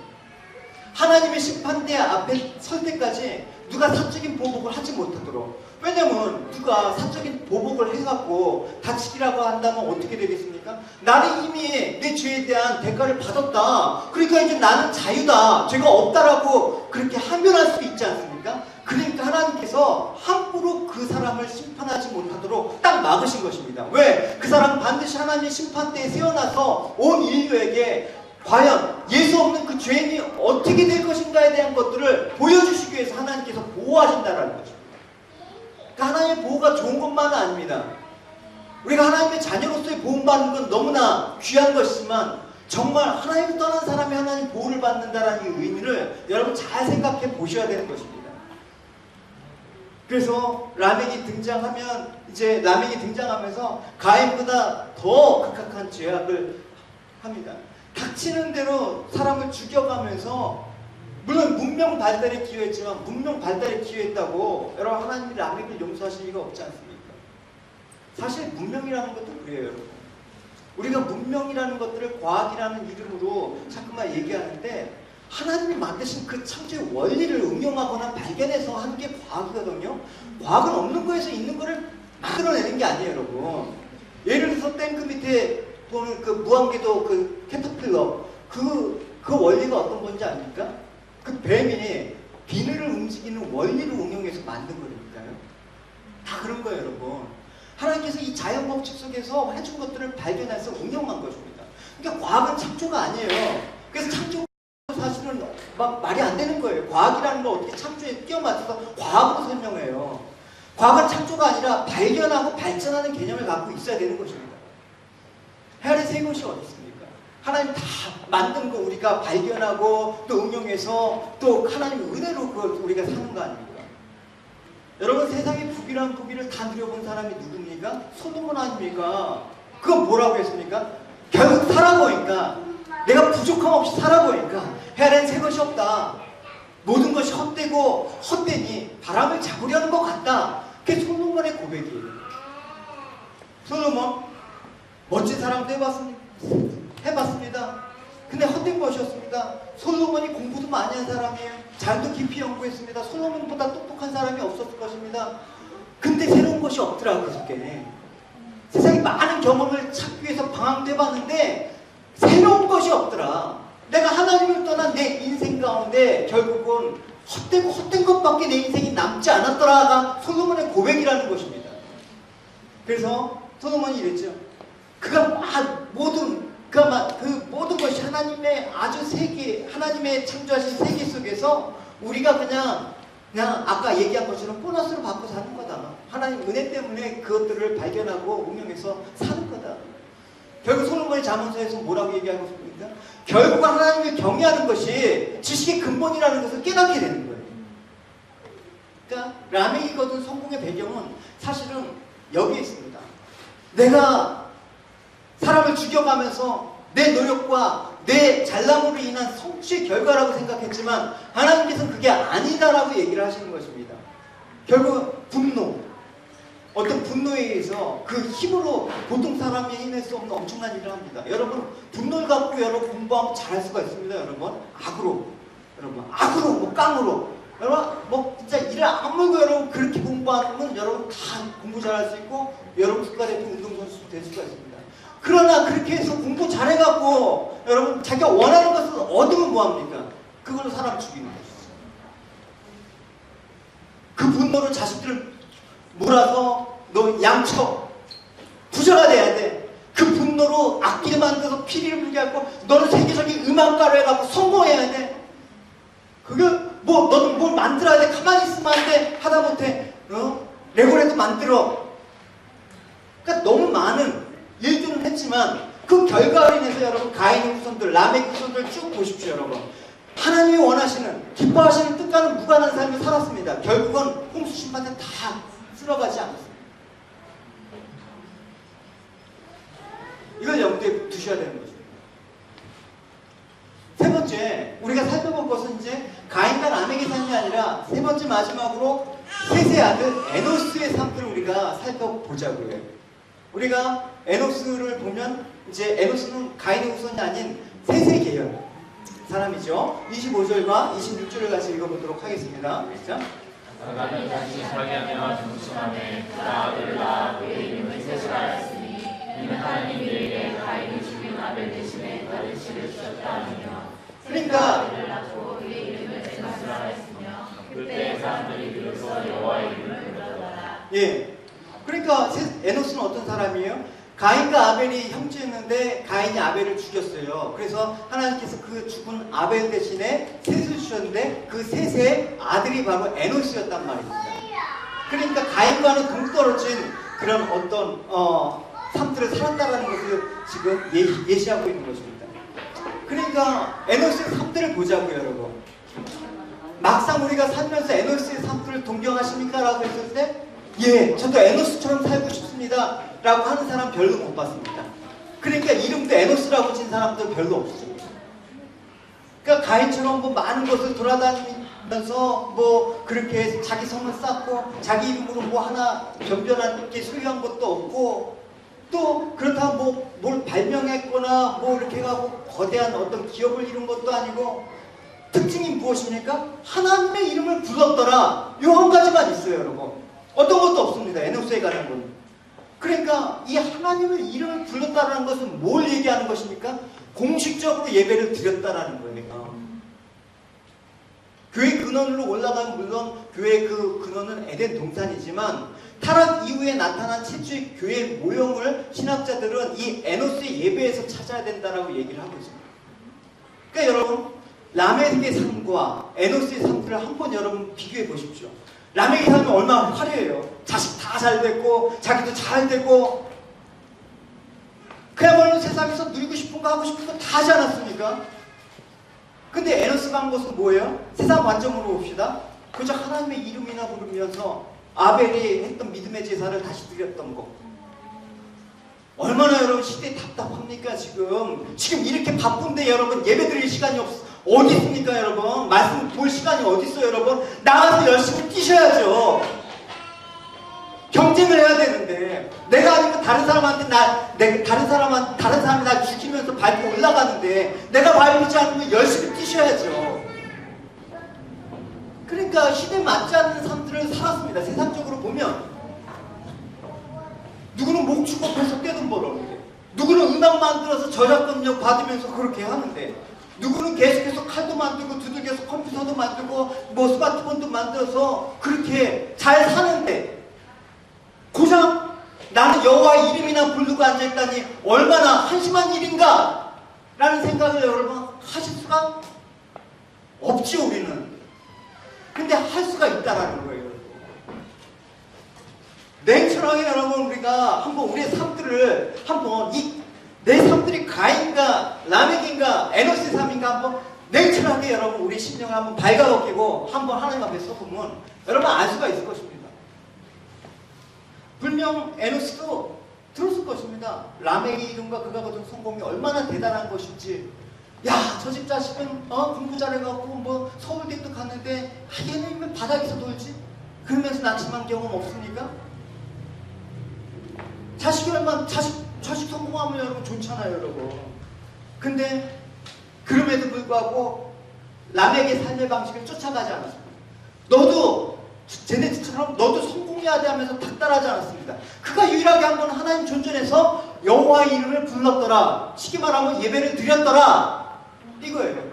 하나님의 심판대 앞에 설 때까지 누가 사적인 보복을 하지 못하도록. 왜냐면 누가 사적인 보복을 해갖고 다치기라고 한다면 어떻게 되겠습니까? 나는 이미 내 죄에 대한 대가를 받았다. 그러니까 이제 나는 자유다. 죄가 없다라고 그렇게 항변할 수 있지 않습니까? 그러니까 하나님께서 함부로 그 사람을 심판하지 못하도록 딱 막으신 것입니다. 왜? 그 사람 반드시 하나님의 심판대에 세워놔서 온 인류에게 과연 예수 없는 그 죄인이 어떻게 될 것인가에 대한 것들을 보여주시기 위해서 하나님께서 보호하신다는 거죠. 그러니까 하나님의 보호가 좋은 것만은 아닙니다. 우리가 하나님의 자녀로서의 보호받는 건 너무나 귀한 것이지만 정말 하나님을 떠난 사람이 하나님 보호를 받는다는 이 의미를 여러분 잘 생각해 보셔야 되는 것입니다. 그래서 라멕이 등장하면서 가인보다 더 극악한 죄악을 합니다. 닥치는 대로 사람을 죽여가면서 물론 문명 발달에 기여했지만 문명 발달에 기여했다고 여러분 하나님이 라멕을 용서하실 리가 없지 않습니까? 사실 문명이라는 것도 그래요. 여러분. 우리가 문명이라는 것들을 과학이라는 이름으로 자꾸만 얘기하는데 하나님이 만드신 그 창조의 원리를 응용하거나 발견해서 하는 게 과학이거든요. 과학은 없는 거에서 있는 거를 만들어내는 게 아니에요, 여러분. 예를 들어서 탱크 밑에 보는 그 무한궤도 그 캐터필러 그 원리가 어떤 건지 아닙니까? 그 뱀이 비늘을 움직이는 원리를 응용해서 만든 거니까요. 다 그런 거예요, 여러분. 하나님께서 이 자연 법칙 속에서 해준 것들을 발견해서 응용한 것입니다. 그러니까 과학은 창조가 아니에요. 그래서 창조 사실은 막 말이 안 되는 거예요. 과학이라는 걸 어떻게 창조에 끼워 맞춰서 과학으로 설명해요. 과학은 창조가 아니라 발견하고 발전하는 개념을 갖고 있어야 되는 것입니다. 헤아린 세 것이 어디 있습니까? 하나님 다 만든 거 우리가 발견하고 또 응용해서 또 하나님의 은혜로 그걸 우리가 사는 거 아닙니까? 여러분 세상의 부귀를 다 누려본 사람이 누굽니까? 솔로몬 아닙니까? 그건 뭐라고 했습니까? 결국 살아보니까 내가 부족함 없이 살아보니까 헤아린 새 것이 없다. 모든 것이 헛되고 헛되니 바람을 잡으려는 것 같다. 그게 솔로몬의 고백이에요. 솔로몬 멋진 사람도 해봤습니다. 근데 헛된 것이었습니다. 솔로몬이 공부도 많이 한 사람이에요. 잘도 깊이 연구했습니다. 솔로몬보다 똑똑한 사람이 없었을 것입니다. 근데 새로운 것이 없더라고요. 속에 세상에 많은 경험을 찾기 위해서 방황도 해봤는데 새로운 것이 없더라. 내가 하나님을 떠난 내 인생 가운데 결국은 헛되고 헛된 것밖에 내 인생이 남지 않았더라가 솔로몬의 고백이라는 것입니다. 그래서 솔로몬이 이랬죠. 그가 그 모든 것이 하나님의 아주 세계, 하나님의 창조하신 세계 속에서 우리가 그냥 아까 얘기한 것처럼 보너스를 받고 사는 거다. 하나님 은혜 때문에 그것들을 발견하고 응용해서 사는 거다. 결국 솔로몬의 잠언서에서 뭐라고 얘기하고 있습니까? 결국 하나님을 경외하는 것이 지식의 근본이라는 것을 깨닫게 되는 거예요. 그러니까 라멕이 거둔 성공의 배경은 사실은 여기에 있습니다. 내가 사람을 죽여가면서 내 노력과 내 잘남으로 인한 성취의 결과라고 생각했지만 하나님께서는 그게 아니다라고 얘기를 하시는 것입니다. 결국 분노, 어떤 분노에 의해서 그 힘으로 보통 사람이 해낼 수 없는 엄청난 일을 합니다. 여러분 분노를 갖고 여러분 공부하면 잘할 수가 있습니다. 여러분 악으로, 여러분 악으로 뭐 깡으로, 여러분 뭐 진짜 일을 아무고 여러분 그렇게 공부하면 여러분 다 공부 잘할 수 있고 여러분 국가대표 운동선수 될 수가 있습니다. 그러나 그렇게 해서 공부 잘해갖고 여러분 자기가 원하는 것을 얻으면 뭐합니까? 그걸로 사람 죽이는 거죠. 그 분노로 자식들을 몰아서 너 양쳐 부자가 돼야 돼. 그 분노로 악기를 만들어서 피리를 불게 하고 너는 세계적인 음악가로 해갖고 성공해야 돼. 그게 뭐 너는 뭘 만들어야 돼. 가만히 있으면 안 돼. 하다못해 레고라도 만들어. 그러니까 너무 많은 일들은 했지만 그 결과로 인해서 여러분 가인의 후손들, 라멕의 후손들 쭉 보십시오. 여러분 하나님이 원하시는 기뻐하시는 뜻과는 무관한 삶을 살았습니다. 결국은 홍수 심판에 다 쓸어가지 않았습니다. 이걸 염두에 두셔야 되는 거죠. 세 번째, 우리가 살펴볼 것은 이제 가인과 라멕의 삶이 아니라 세 번째 마지막으로 셋의 아들 에노스의 삶을 우리가 살펴보자고요. 우리가 에노스를 보면 이제 에노스는 가인의 후손이 아닌 셋의 계열 사람이죠. 25절과 26절을 같이 읽어보도록 하겠습니다. 자. 나는 다시 자기하며 중심함에 그 아들을 낳아 그의 이름을 셋이라 하였으니 이는 하나님이 그에게 가인을 죽인 아벨 대신에 다른 씨를 주셨다 하며 그러니까 아들을 낳고 그의 이름을 에노스라 하였으며 그때 사람들이 비로소 여호와의 이름을 부르더라. 예. 그러니까 에노스는 어떤 사람이에요? 가인과 아벨이 형제였는데 가인이 아벨을 죽였어요. 그래서 하나님께서 그 죽은 아벨 대신에 셋을 주셨는데 그 셋의 아들이 바로 에노스였단 말입니다. 그러니까 가인과는 동떨어진 그런 어떤 삶들을 살았다라는 것을 지금 예시하고 있는 것입니다. 그러니까 에노스의 삶들을 보자고요, 여러분. 막상 우리가 살면서 에노스의 삶들을 동경하십니까? 라고 했을 때 예, 저도 에노스처럼 살고 싶습니다 라고 하는 사람 별로 못 봤습니다. 그러니까 이름도 에노스라고 진 사람도 별로 없습니다. 그러니까 가인처럼 뭐 많은 곳을 돌아다니면서 뭐 그렇게 자기 성을 쌓고 자기 이름으로 뭐 하나 변변한 게 소유한 것도 없고 또 그렇다고 뭐 뭘 발명했거나 뭐 이렇게 해가고 거대한 어떤 기업을 이룬 것도 아니고 특징이 무엇입니까? 하나님의 이름을 불렀더라. 요 한 가지만 있어요, 여러분. 어떤 것도 없습니다. 에노스에 관한 건. 그러니까 이 하나님의 이름을 불렀다는 것은 뭘 얘기하는 것입니까? 공식적으로 예배를 드렸다라는 거예요. 교회 근원으로 올라가면 물론 교회 그 근원은 에덴 동산이지만 타락 이후에 나타난 최초의 교회 모형을 신학자들은 이 에노스의 예배에서 찾아야 된다라고 얘기를 하고 있습니다. 그러니까 여러분 라멕의 삶과 에노스의 삶들을 한번 여러분 비교해 보십시오. 라멕의 삶이 얼마나 화려해요. 자식 다 잘 됐고 자기도 잘 되고 그야말로 세상에서 누리고 싶은 거 하고 싶은 거 다 하지 않았습니까? 근데 에노스가 한 것은 뭐예요? 세상 관점으로 봅시다. 그저 하나님의 이름이나 부르면서 아벨이 했던 믿음의 제사를 다시 드렸던 거. 얼마나 여러분 시대에 답답합니까 지금 이렇게 바쁜데 여러분 예배 드릴 시간이 어디 있습니까 여러분? 말씀 볼 시간이 어디 있어요 여러분? 나가서 열심히 뛰셔야죠. 경쟁을 해야 되는데 내가 아니면 다른 사람한테 다른 사람이 나 죽이면서 밟고 올라가는데 내가 밟히지 않으면 열심히 뛰셔야죠. 그러니까 시대에 맞지 않는 삶들을 살았습니다. 세상적으로 보면 누구는 목축업해서 떼돈 벌었는데 누구는 음악 만들어서 저작권료 받으면서 그렇게 하는데 누구는 계속해서 칼도 만들고 두들겨서 컴퓨터도 만들고 뭐 스마트폰도 만들어서 그렇게 잘 사는데 고작 나는 여호와의 이름이나 부르고 앉아있다니 얼마나 한심한 일인가 라는 생각을 여러분 하실 수가 없지 우리는. 근데 할 수가 있다라는 거예요. 냉철하게 여러분 우리가 한번 우리의 삶들을 한번 내 삶들이 가인가 라멕인가 에노스의 삶인가 한번 냉철하게 여러분 우리 심령을 한번 발가벗기고 한번 하나님 앞에 서보면 여러분 알 수가 있을 것입니다. 분명 에노스도 들었을 것입니다. 라멕의 이름과 그가 거둔 성공이 얼마나 대단한 것인지. 야, 저 집 자식은 공부 잘해갖고 뭐 서울대도 갔는데 얘는 왜 바닥에서 놀지? 그러면서 낙심한 경험 없습니까? 자식 성공하면 여러분 좋잖아요, 여러분. 근데 그럼에도 불구하고 라멕의 삶의 방식을 쫓아가지 않았습니다. 너도 제네트처럼 너도 성공해야 돼 하면서 닥달하지 않았습니다. 그가 유일하게 한 건 하나님 존전에서 여호와의 이름을 불렀더라. 쉽게 말하면 예배를 드렸더라. 이거예요, 여러분.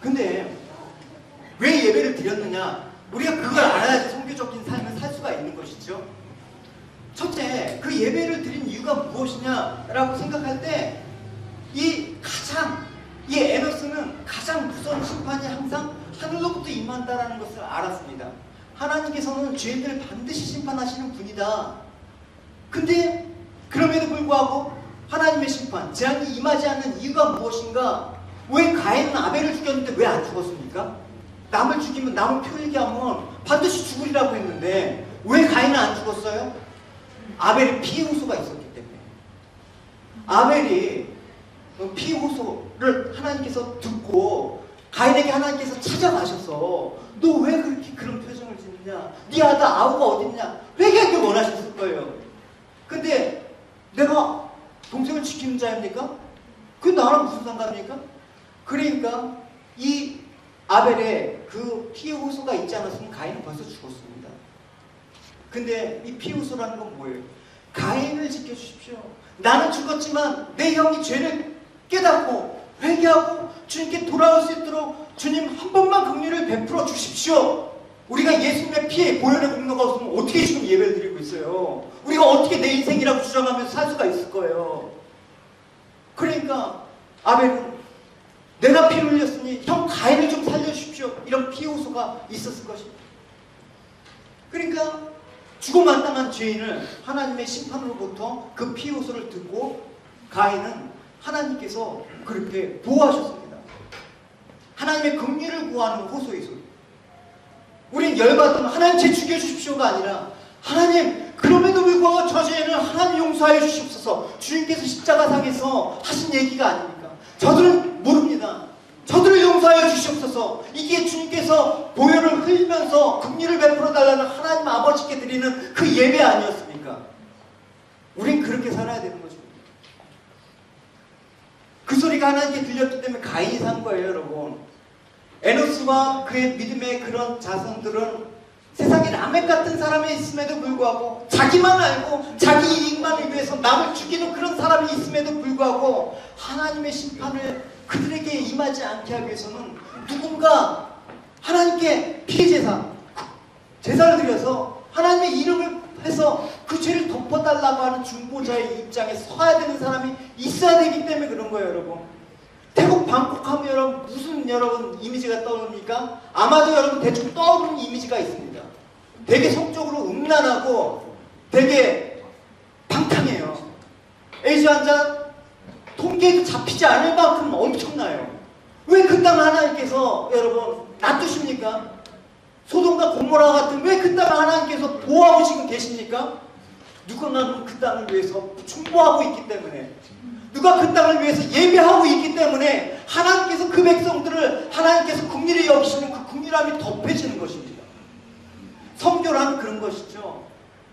근데 왜 예배를 드렸느냐? 우리가 그걸 알아야지 성교적인 삶을 살 수가 있는 것이죠. 첫째, 그 예배를 드린 이유가 무엇이냐라고 생각할 때 이 에노스는 가장 무서운 심판이 항상 하늘로부터 임한다라는 것을 알았습니다. 하나님께서는 죄인들을 반드시 심판하시는 분이다. 근데 그럼에도 불구하고 하나님의 심판, 재앙이 임하지 않는 이유가 무엇인가? 왜 가인은 아벨을 죽였는데 왜 안 죽었습니까? 남을 죽이면 남을 표 얘기하면 반드시 죽으리라고 했는데 왜 가인은 안 죽었어요? 아벨이 피해 호소가 있었기 때문에. 아벨이 피해 호소를 하나님께서 듣고 가인에게 하나님께서 찾아가셔서 너 왜 그렇게 그런 표정을 짓느냐? 네 아들 아우가 어딨냐? 회개하길 원하셨을 거예요. 근데 내가 동생을 지키는 자입니까? 그게 나랑 무슨 상관입니까? 그러니까 이 아벨의 그 피해 호소가 있지 않았으면 가인은 벌써 죽었습니다. 근데 이 피해 호소라는 건 뭐예요? 가인을 지켜주십시오. 나는 죽었지만 내 형이 죄를 깨닫고 회개하고 주님께 돌아올 수 있도록 주님 한 번만 긍휼을 베풀어 주십시오. 우리가 예수님의 피에 보혈의 공로가 없으면 어떻게 지금 예배를 드리고 있어요? 우리가 어떻게 내 인생이라고 주장하면서 살 수가 있을 거예요? 그러니까 아벨은 내가 피를 흘렸으니 형 가인을 좀 살려주십시오. 이런 피해 호소가 있었을 것입니다. 그러니까 죽어마땅한 죄인을 하나님의 심판으로부터 그 피해 호소를 듣고 가인은 하나님께서 그렇게 보호하셨습니다. 하나님의 긍휼을 구하는 호소의 소리. 우린 열받으면 하나님 제 죽여주십시오가 아니라 하나님 그럼에도 불구하고 저 죄는 하나님 용서하여 주시옵소서. 주님께서 십자가상에서 하신 얘기가 아닙니까? 저들은 모릅니다. 저들을 용서하여 주시옵소서. 이게 주님께서 보혈을 흘리면서 긍휼을 베풀어 달라는 하나님 아버지께 드리는 그 예배 아니었습니까? 우린 그렇게 살아야 되는 거죠. 그 소리가 하나님께 들렸기 때문에 가인이 산 거예요, 여러분. 에노스와 그의 믿음의 그런 자손들은 세상에 라멕 같은 사람이 있음에도 불구하고 자기만 알고 자기 이익만을 위해서 남을 죽이는 그런 사람이 있음에도 불구하고 하나님의 심판을 그들에게 임하지 않게 하기 위해서는 누군가 하나님께 제사를 드려서 하나님의 이름을 해서 그 죄를 덮어달라고 하는 중보자의 입장에 서야 되는 사람이 있어야 되기 때문에 그런 거예요, 여러분. 태국 방콕 하면 여러분 무슨 여러분 이미지가 떠오릅니까? 아마도 여러분 대충 떠오르는 이미지가 있습니다. 되게 성적으로 음란하고 되게 방탕해요. 에이즈 환자 통계에도 잡히지 않을 만큼 엄청나요. 왜 그 땅 하나님께서 여러분 놔두십니까? 소돔과 고모라 같은 왜 그 땅을 하나님께서 보호하고 지금 계십니까? 누군가는 그 땅을 위해서 충보하고 있기 때문에, 누가 그 땅을 위해서 예배하고 있기 때문에 하나님께서 그 백성들을 하나님께서 긍휼히 여기시는 그 긍휼함이 덮여지는 것입니다. 선교란 그런 것이죠.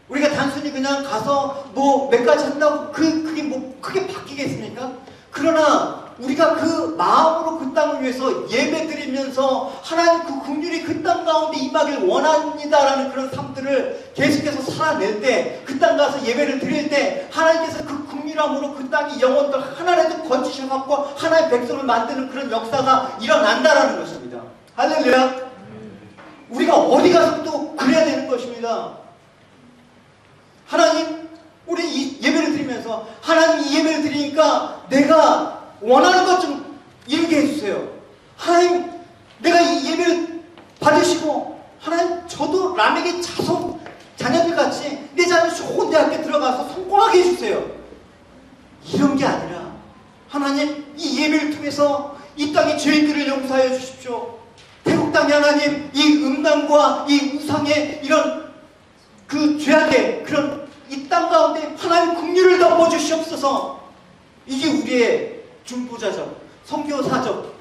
우리가 단순히 그냥 가서 뭐 몇 가지 한다고 그게 뭐 크게 바뀌겠습니까? 그러나 우리가 그 마음으로 그 땅을 위해서 예배드리면서 하나님 그 긍휼이 그 땅 가운데 임하길 원합니다라는 그런 삶들을 계속해서 살아낼 때, 그 땅 가서 예배를 드릴 때 하나님께서 그 긍휼함으로 그 땅이 영혼들 하나라도 건지셔갖고 하나의 백성을 만드는 그런 역사가 일어난다라는 것입니다. 할렐루야. 우리가 어디 가서 또 그래야 되는 것입니다. 하나님, 우리 이 예배를 드리면서 하나님 이 예배를 드리니까 내가 원하는 것 좀 이루게 해주세요. 하나님, 내가 이 예배를 받으시고 하나님 저도 라멕의 자녀들 같이 내 자녀 좋은 대학에 들어가서 성공하게 해주세요. 이런 게 아니라 하나님 이 예배를 통해서 이 땅의 죄인들을 용서하여 주십시오. 태국 땅에 하나님 이 음란과 이 우상의 이런 그 죄악의 그런 이 땅 가운데 하나님 긍휼을 덮어 주시옵소서. 이게 우리의 중보자적, 선교사적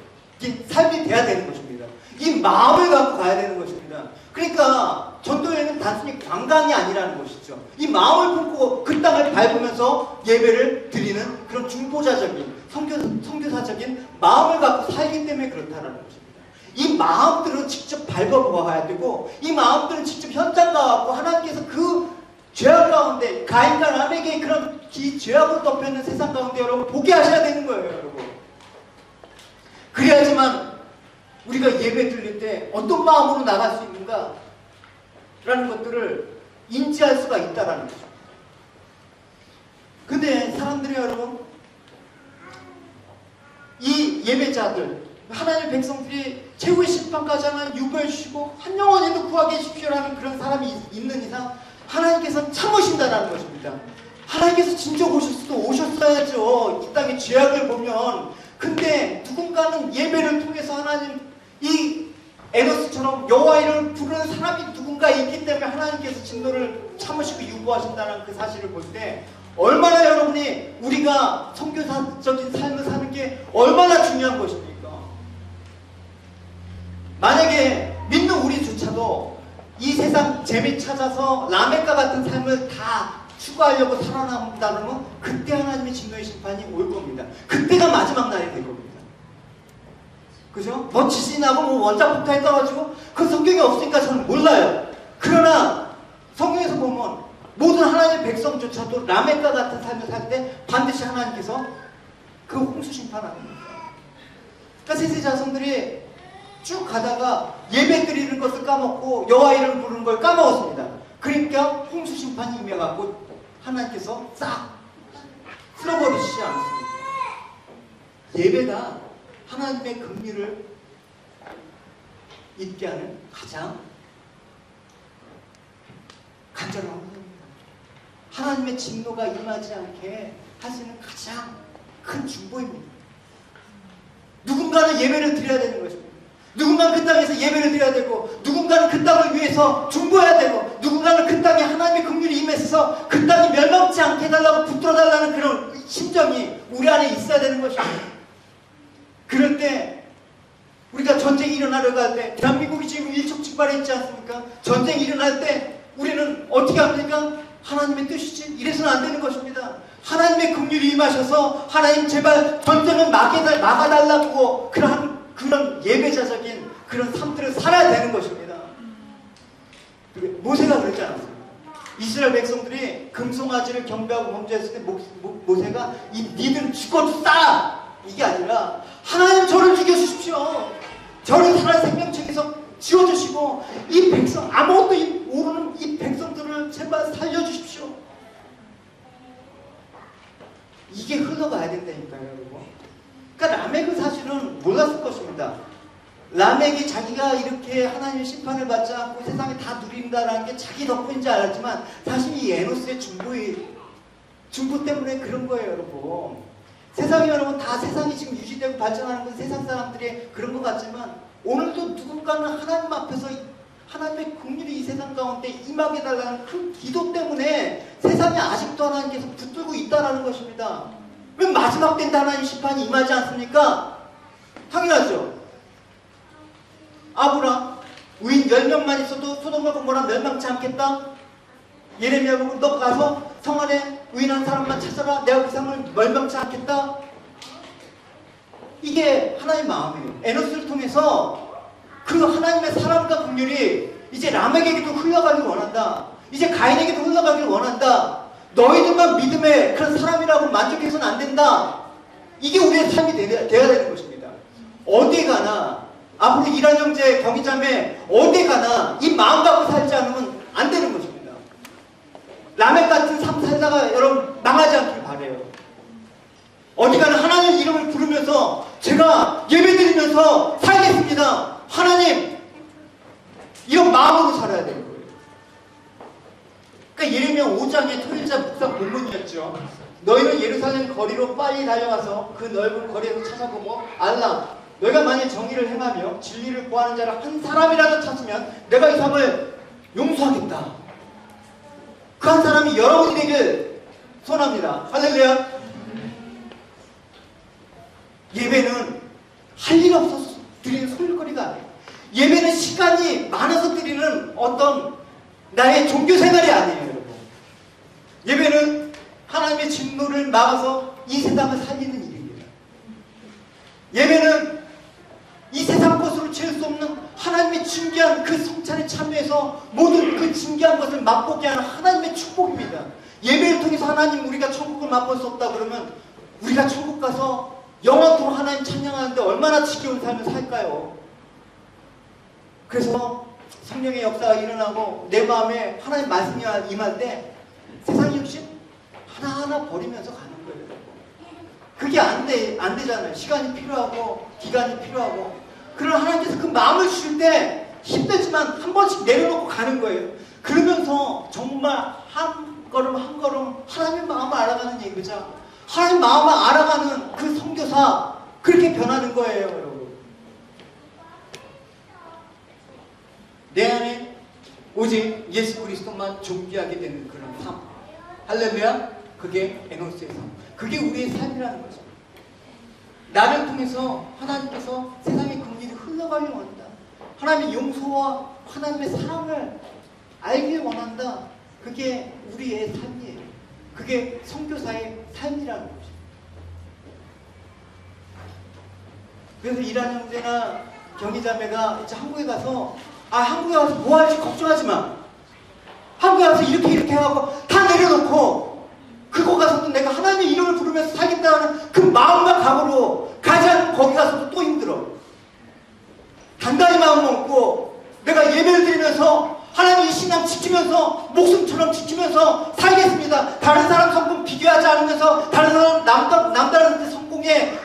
삶이 돼야 되는 것입니다. 이 마음을 갖고 가야 되는 것입니다. 그러니까 전도여행은 단순히 관광이 아니라는 것이죠. 이 마음을 품고 그 땅을 밟으면서 예배를 드리는 그런 중보자적인 선교사적인 마음을 갖고 살기 때문에 그렇다는 것입니다. 이 마음들은 직접 밟아보아야 되고 이 마음들은 직접 현장 가고 하나님께서 그 죄악 가운데 가인과 라멕의 그런 이 죄악으로 덮여있는 세상 가운데 여러분 보게 하셔야 되는 거예요, 여러분. 그래야지만 우리가 예배 드릴 때 어떤 마음으로 나갈 수 있는가 라는 것들을 인지할 수가 있다라는 거죠. 근데 사람들이 여러분 이 예배자들 하나님의 백성들이 최후의 심판까지 하면 유보해 주시고 한 영혼이라도 구하게 해주십시오라는 그런 사람이 있는 이상 하나님께서 참으신다는 것입니다. 하나님께서 진정 오실 수도 오셨어야죠. 이 땅의 죄악을 보면. 근데 누군가는 예배를 통해서 하나님 이 에노스처럼 여호와 이름을 부르는 사람이 누군가 있기 때문에 하나님께서 진노를 참으시고 유보하신다는 그 사실을 볼 때 얼마나 여러분이 우리가 선교사적인 삶을 사는 게 얼마나 중요한 것입니까? 만약에 믿는 우리조차도 이 세상 재미 찾아서 라멕과 같은 삶을 다 추구하려고 살아남는다면 그때 하나님의 진노의 심판이 올 겁니다. 그때가 마지막 날이 될 겁니다. 그죠? 뭐 지진하고 뭐 원자폭탄이 떠가지고 그 성경이 없으니까 저는 몰라요. 그러나 성경에서 보면 모든 하나님의 백성조차도 라멕과 같은 삶을 살 때 반드시 하나님께서 그 홍수 심판합니다. 그러니까 세세 자손들이 쭉 가다가 예배 드리는 것을 까먹고 여호와 이름을 부르는 걸 까먹었습니다. 그러니까 홍수 심판이 임해갖고 하나님께서 싹 쓸어버리시지 않습니다. 예배가 하나님의 긍휼을 잊게 하는 가장 간절한 헌금입니다. 하나님의 진노가 임하지 않게 하시는 가장 큰 중보입니다. 누군가는 예배를 드려야 되는 것입니다. 누군가는 그 땅에서 예배를 드려야 되고 누군가는 그 땅을 위해서 중보해야 되고 누군가는 그 땅에 하나님의 긍휼이 임해서 그 땅이 멸망치 않게 해달라고 붙들어달라는 그런 심정이 우리 안에 있어야 되는 것입니다. 그럴 때 우리가 전쟁이 일어나려고 할 때 대한민국이 지금 일촉즉발해 있지 않습니까? 전쟁이 일어날 때 우리는 어떻게 합니까? 하나님의 뜻이지 이래서는 안 되는 것입니다. 하나님의 긍휼이 임하셔서 하나님 제발 전쟁을 막아달라고 그런 예배자적인 그런 삶들을 살아야 되는 것입니다. 모세가 그랬지 않았습니까? 이스라엘 백성들이 금송아지를 경배하고 범죄했을 때 모세가 니들은 죽어도 싸! 이게 아니라 하나님 저를 죽여주십시오. 저를 살아 생명책에서 지워주시고 이 백성 아무것도 모르는 이 백성들을 제발 살려주십시오. 이게 흘러가야 된다니까요, 여러분. 그러니까 라멕은 사실은 몰랐을 것입니다. 라멕이 자기가 이렇게 하나님의 심판을 받지 않고 세상에 다 누린다는 게 자기 덕분인지 알았지만 사실 이 에노스의 중보 때문에 그런 거예요, 여러분. 세상이 여러분 다 세상이 지금 유지되고 발전하는 건 세상 사람들이 그런 것 같지만 오늘도 누군가는 하나님 앞에서 하나님의 긍휼이 이 세상 가운데 임하게 달라는 큰 기도 때문에 세상에 아직도 하나님께서 붙들고 있다는 것입니다. 왜 마지막 때인데 하나님 심판이 임하지 않습니까? 당연하죠. 아브람 의인 10명만 있어도 소돔과 고모라 멸망치 않겠다. 예레미야 보고 너 가서 성 안에 의인한 사람만 찾아라. 내가 그 사람을 멸망치 않겠다. 이게 하나님의 마음이에요. 에노스를 통해서 그 하나님의 사랑과 긍휼이 이제 라멕에게도 흘러가길 원한다. 이제 가인에게도 흘러가길 원한다. 너희들만 믿음의 그런 사람이라고 만족해서는 안 된다. 이게 우리의 삶이 돼야 되는 것입니다. 어디 가나 앞으로 이란 형제 경희자매 어디 가나 이 마음 갖고 살지 않으면 안 되는 것입니다. 라멕 같은 삶 살다가 여러분 망하지 않길 바래요. 어디 가나 하나님 이름을 부르면서 제가 예배드리면서 살겠습니다. 하나님 이런 마음으로 살아야 되는 거예요. 그러니까 예레미야 5장의 토일자 묵상 본문이었죠. 너희는 예루살렘 거리로 빨리 달려가서 그 넓은 거리에서 찾아보고 알라 너희가 만일 정의를 행하며 진리를 구하는 자를 한 사람이라도 찾으면 내가 이 삶을 용서하겠다. 그 한 사람이 여러분이 되길 소원합니다. 할렐루야. 예배는 할 일 없어서 드리는 소일거리가 아니에요. 예배는 시간이 많아서 드리는 어떤 나의 종교 생활이 아니에요, 여러분. 예배는 하나님의 진노를 막아서 이 세상을 살리는 일입니다. 예배는 이 세상 것으로 채울 수 없는 하나님의 진귀한 그 성찬에 참여해서 모든 그 진귀한 것을 맛보게 하는 하나님의 축복입니다. 예배를 통해서 하나님 우리가 천국을 맛볼 수 없다 그러면 우리가 천국 가서 영원토록 하나님 찬양하는데 얼마나 지겨운 삶을 살까요? 그래서 성령의 역사가 일어나고 내 마음에 하나님 말씀이 임할 때 세상 욕심 하나하나 버리면서 가는 거예요. 그게 안 되잖아요. 시간이 필요하고 기간이 필요하고. 그러나 하나님께서 그 마음을 주실 때 힘들지만 한 번씩 내려놓고 가는 거예요. 그러면서 정말 한 걸음 한 걸음 하나님의 마음을 알아가는 얘기죠. 하나님 마음을 알아가는 그 선교사 그렇게 변하는 거예요, 여러분. 내 안에 오직 예수 그리스도만 존귀하게 되는 그런 삶. 할렐루야. 그게 에노스의 삶. 그게 우리의 삶이라는 거죠. 나를 통해서 하나님께서 세상의 긍휼이 흘러가길 원한다. 하나님의 용서와 하나님의 사랑을 알길 원한다. 그게 우리의 삶이에요. 그게 선교사의 삶이라는 거죠. 그래서 이란 형제나 경희자매가 이제 한국에 가서 한국에 와서 뭐 할지 걱정하지 마. 한국에 와서 이렇게 하고 다 내려놓고 그거 가서도 내가 하나님의 이름을 부르면서 살겠다는 그 마음과 각오로 가지 않으면 거기 가서도 또 힘들어. 단단히 마음 먹고 내가 예배를 드리면서 하나님의 신앙 지키면서 목숨처럼 지키면서 살겠습니다. 다른 사람 성공 비교하지 않으면서 다른 사람 남다른 성공에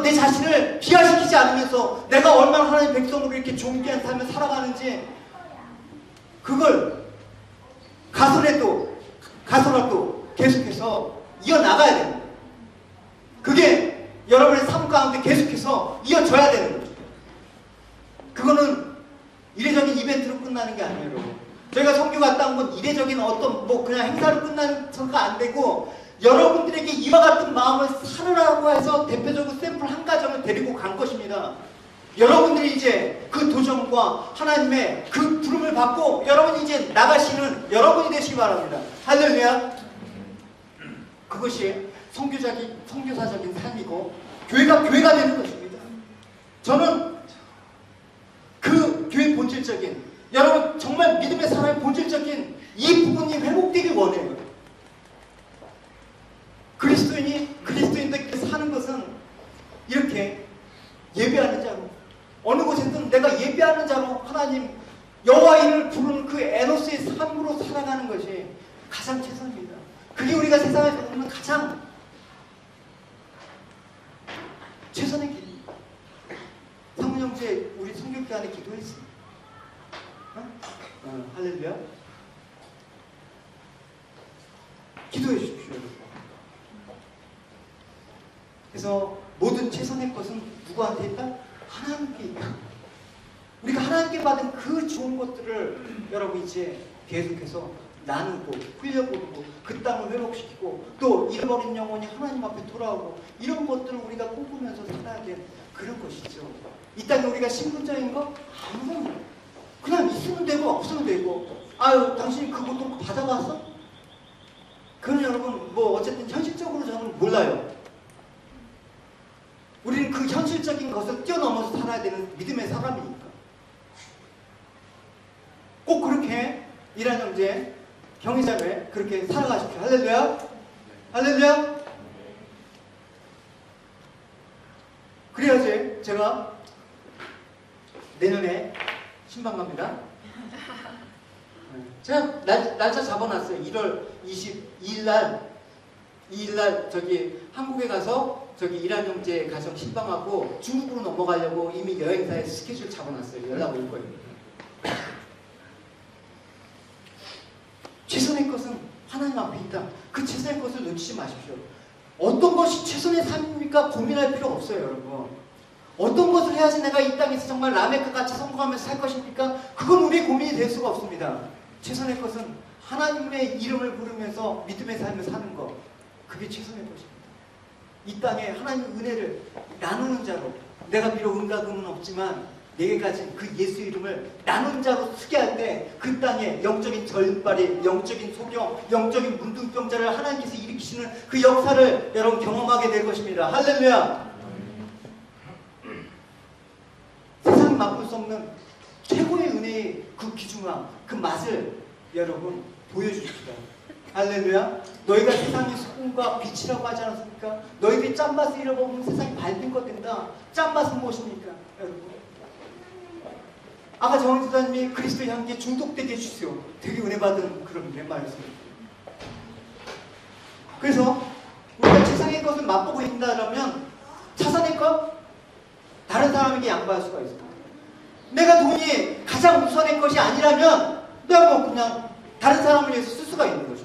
내 자신을 비하시키지 않으면서 내가 얼마나 하나님의 백성으로 이렇게 존귀한 삶을 살아가는지 그걸 가서라도 계속해서 이어나가야 됩니다. 그게 여러분의 삶 가운데 계속해서 이어져야 되는 거죠. 그거는 이례적인 이벤트로 끝나는 게 아니에요, 여러분. 저희가 선교 갔다 온 건 이례적인 어떤 그냥 행사로 끝나서가 안 되고 여러분들에게 이와 같은 마음을 살으라고 해서 대표적으로 샘플 한 가정을 데리고 간 것입니다. 여러분들이 이제 그 도전과 하나님의 그 부름을 받고 여러분이 이제 나가시는 여러분이 되시기 바랍니다. 할렐루야. 그것이 선교사적인 삶이고 교회가 되는 것입니다. 저는 그 교회 본질적인 여러분 정말 믿음의 사람의 본질적인 이 부분이 회복되길 원해요. 그리스도인들 사는 것은 이렇게 예배하는 자로 어느 곳에든 내가 예배하는 자로 하나님 여호와 이름을 부르는 그 에노스의 삶으로 살아가는 것이 가장 최선입니다. 그게 우리가 세상에서 보는 가장 최선의 길입니다. 상문 형제 우리 성교회 안에 기도했습니다. 할렐루야. 기도해 주십시오, 여러분. 그래서 모든 최선의 것은 누구한테 있다? 하나님께 있다. 우리가 하나님께 받은 그 좋은 것들을 여러분 이제 계속해서 나누고 흘려보고 그 땅을 회복시키고 또 잃어버린 영혼이 하나님 앞에 돌아오고 이런 것들을 우리가 꿈꾸면서 살아야 될 그런 것이죠. 이 땅에 우리가 신분자인 거 아무거나 그냥 있으면 되고 없으면 되고 당신이 그 고통 받아봤어? 그건 여러분 어쨌든 현실적으로 저는 몰라요. 우리는 그 현실적인 것을 뛰어넘어서 살아야 되는 믿음의 사람이니까 꼭 그렇게 이란 형제 경희자매 그렇게 살아가십시오. 할렐루야. 할렐루야. 그래야지 제가 내년에 신방 갑니다. 제가 날짜 잡아놨어요. 1월 22일날 저기 한국에 가서 저기 이란 형제 가정 신방하고 중국으로 넘어가려고 이미 여행사에 스케줄 잡아놨어요. 연락 올 거예요. 최선의 것은 하나님 앞에 있다. 그 최선의 것을 놓치지 마십시오. 어떤 것이 최선의 삶입니까? 고민할 필요 없어요, 여러분. 어떤 것을 해야지 내가 이 땅에서 정말 라메크 같이 성공하면서 살 것입니까? 그건 우리의 고민이 될 수가 없습니다. 최선의 것은 하나님의 이름을 부르면서 믿음의 삶을 사는 것. 그게 최선의 것입니다. 이 땅에 하나님의 은혜를 나누는 자로 내가 비록 은과 금은 없지만 내게 가진 그 예수 이름을 나눈 자로 쓰게 할 때 그 땅에 영적인 절발이, 영적인 소경, 영적인 문둥병자를 하나님께서 일으키시는 그 역사를 여러분 경험하게 될 것입니다. 할렐루야. 세상이 맛볼 수 없는 최고의 은혜의 그 귀중함, 그 맛을 여러분 보여주십시다. 할렐루야. 너희가 세상의 소금과 빛이라고 하지 않았습니까? 너희들이 짠맛을 잃어버리면 세상이 밝은 것 된다. 짠맛은 무엇입니까? 여러분, 아까 정원지사님이 그리스도의 향기에 중독되게 해주세요. 되게 은혜받은 그런 랩말이었습니다. 그래서 우리가 세상의 것을 맛보고 있다면 자산의 것, 다른 사람에게 양보할 수가 있습니다. 내가 돈이 가장 우선의 것이 아니라면 내가 뭐 그냥 다른 사람을 위해서 쓸 수가 있는 거죠.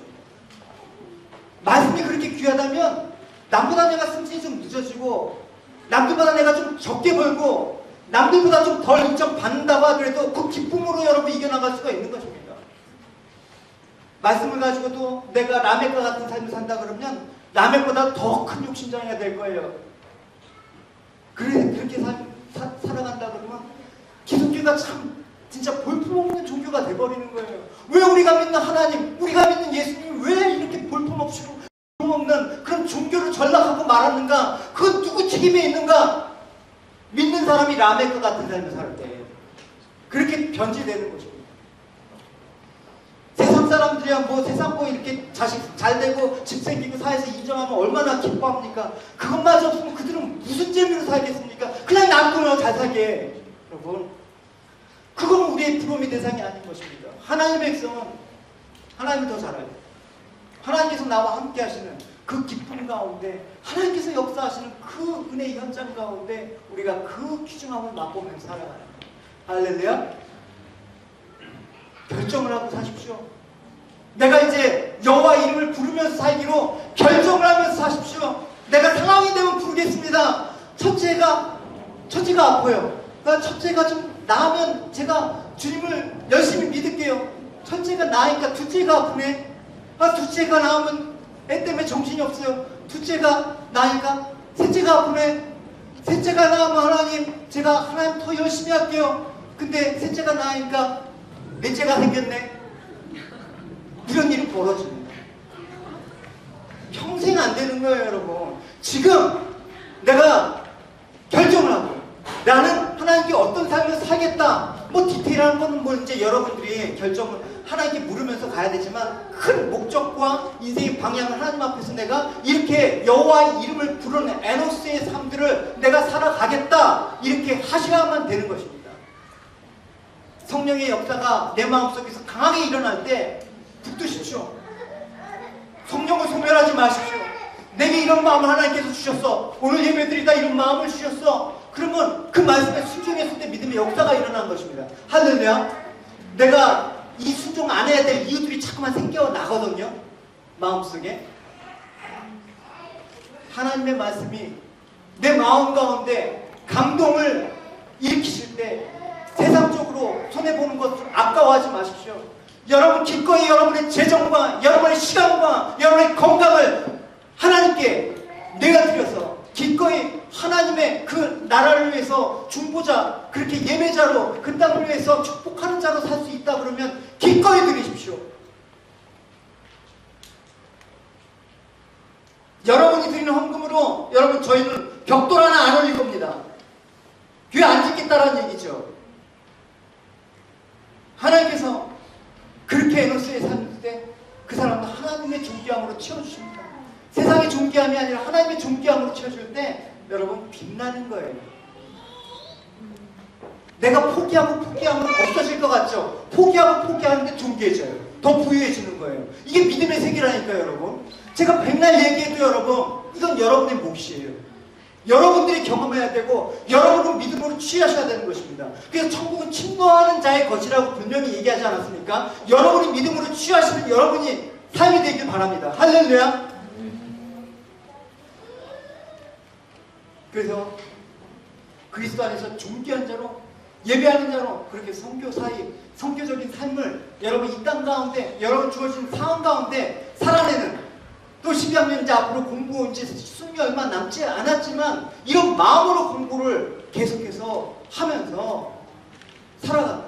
말씀이 그렇게 귀하다면 남보다 내가 승진이 좀 늦어지고 남들보다 내가 좀 적게 벌고 남들보다 좀 덜 인정받는다고 하더라도 그 기쁨으로 여러분 이겨나갈 수가 있는 것입니다. 말씀을 가지고도 내가 라멕과 같은 삶을 산다 그러면 라멕보다 더 큰 욕심장애가 될 거예요. 그렇게 살아간다 그러면 기독교가 참 진짜 볼품없는 종교가 돼버리는 거예요. 왜 우리가 믿는 하나님, 우리가 믿는 예수님이 왜 이렇게 볼품없이 볼품없는 그런 종교를 전락하고 말았는가? 그건 누구 책임에 있는가? 믿는 사람이 라멕과 같은 삶을 살 때 그렇게 변질되는 것입니다. 세상 사람들이야 뭐 세상 뭐 이렇게 자식 잘 되고 집 생기고 사회에서 인정하면 얼마나 기뻐합니까? 그것마저 없으면 그들은 무슨 재미로 살겠습니까? 그냥 놔두면 잘 살게. 여러분, 그건 우리의 부러움의 대상이 아닌 것입니다. 하나님의 백성은 하나님이 더 잘 알아요. 하나님께서 나와 함께 하시는 그 기쁨 가운데, 하나님께서 역사하시는 그 은혜의 현장 가운데 우리가 그 귀중함을 맛보면서 살아가는 거예요. 할렐루야. 결정을 하고 사십시오. 내가 이제 여호와 이름을 부르면서 살기로 결정을 하면서 사십시오. 내가 상황이 되면 부르겠습니다. 첫째가 아파요. 그러니까 첫째가 좀 나으면 제가 주님을 열심히 믿을게요. 첫째가 나으니까 둘째가 아프네. 둘째가 나으면 애 때문에 정신이 없어요. 둘째가 나으니까 셋째가 아프네. 셋째가 나으면 하나님, 제가 하나님 더 열심히 할게요. 근데 셋째가 나으니까 넷째가 생겼네. 이런 일이 벌어집니다. 평생 안 되는 거예요, 여러분. 지금 내가 결정을 하고 나는 하나님께 어떤 삶을 살겠다. 뭐 디테일한 거는 뭐 이제 여러분들이 결정을 하나님께 물으면서 가야 되지만 큰 목적과 인생의 방향을 하나님 앞에서 내가 이렇게 여호와의 이름을 부르는 에노스의 삶들을 내가 살아가겠다. 이렇게 하셔야만 되는 것입니다. 성령의 역사가 내 마음속에서 강하게 일어날 때 붙드십시오. 성령을 소멸하지 마십시오. 내게 이런 마음을 하나님께서 주셨어. 오늘 예배드리다 이런 마음을 주셨어. 그러면 그 말씀에 순종했을 때 믿음의 역사가 일어난 것입니다. 할렐루야. 내가 이 순종 안 해야 될 이유들이 자꾸만 생겨나거든요. 마음속에. 하나님의 말씀이 내 마음 가운데 감동을 일으키실 때 세상적으로 손해보는 것을 아까워하지 마십시오. 여러분 기꺼이 여러분의 재정과 여러분의 시간과 여러분의 건강을 하나님께 내어드려서 기꺼이 하나님의 그 나라를 위해서 중보자, 그렇게 예매자로 그 땅을 위해서 축복하는 자로 살 수 있다 그러면 기꺼이 드리십시오. 여러분이 드리는 헌금으로 여러분 저희는 벽돌 하나 안 올릴 겁니다. 교회 안 짓겠다라는 얘기죠. 하나님께서 그렇게 에노스에 살 때 그 사람도 하나님의 존귀함으로 채워주십니다. 세상의 존귀함이 아니라 하나님의 존귀함으로 채워줄 때 여러분 빛나는 거예요. 내가 포기하면 없어질 것 같죠? 포기하는데 존귀해져요. 더 부유해지는 거예요. 이게 믿음의 세계라니까요, 여러분. 제가 백날 얘기해도 여러분, 이건 여러분의 몫이에요. 여러분들이 경험해야 되고 여러분은 믿음으로 취하셔야 되는 것입니다. 그래서 천국은 침노하는 자의 것이라고 분명히 얘기하지 않았습니까? 여러분이 믿음으로 취하시는 여러분이 삶이 되길 바랍니다. 할렐루야. 그래서 그리스도 안에서 존귀한 자로 예배하는 자로 그렇게 성교적인 삶을 여러분 이 땅 가운데 여러분 주어진 상황 가운데 살아내는, 또 12학년 이제 앞으로 공부 이제 수능이 얼마 남지 않았지만 이런 마음으로 공부를 계속해서 하면서 살아갑니다.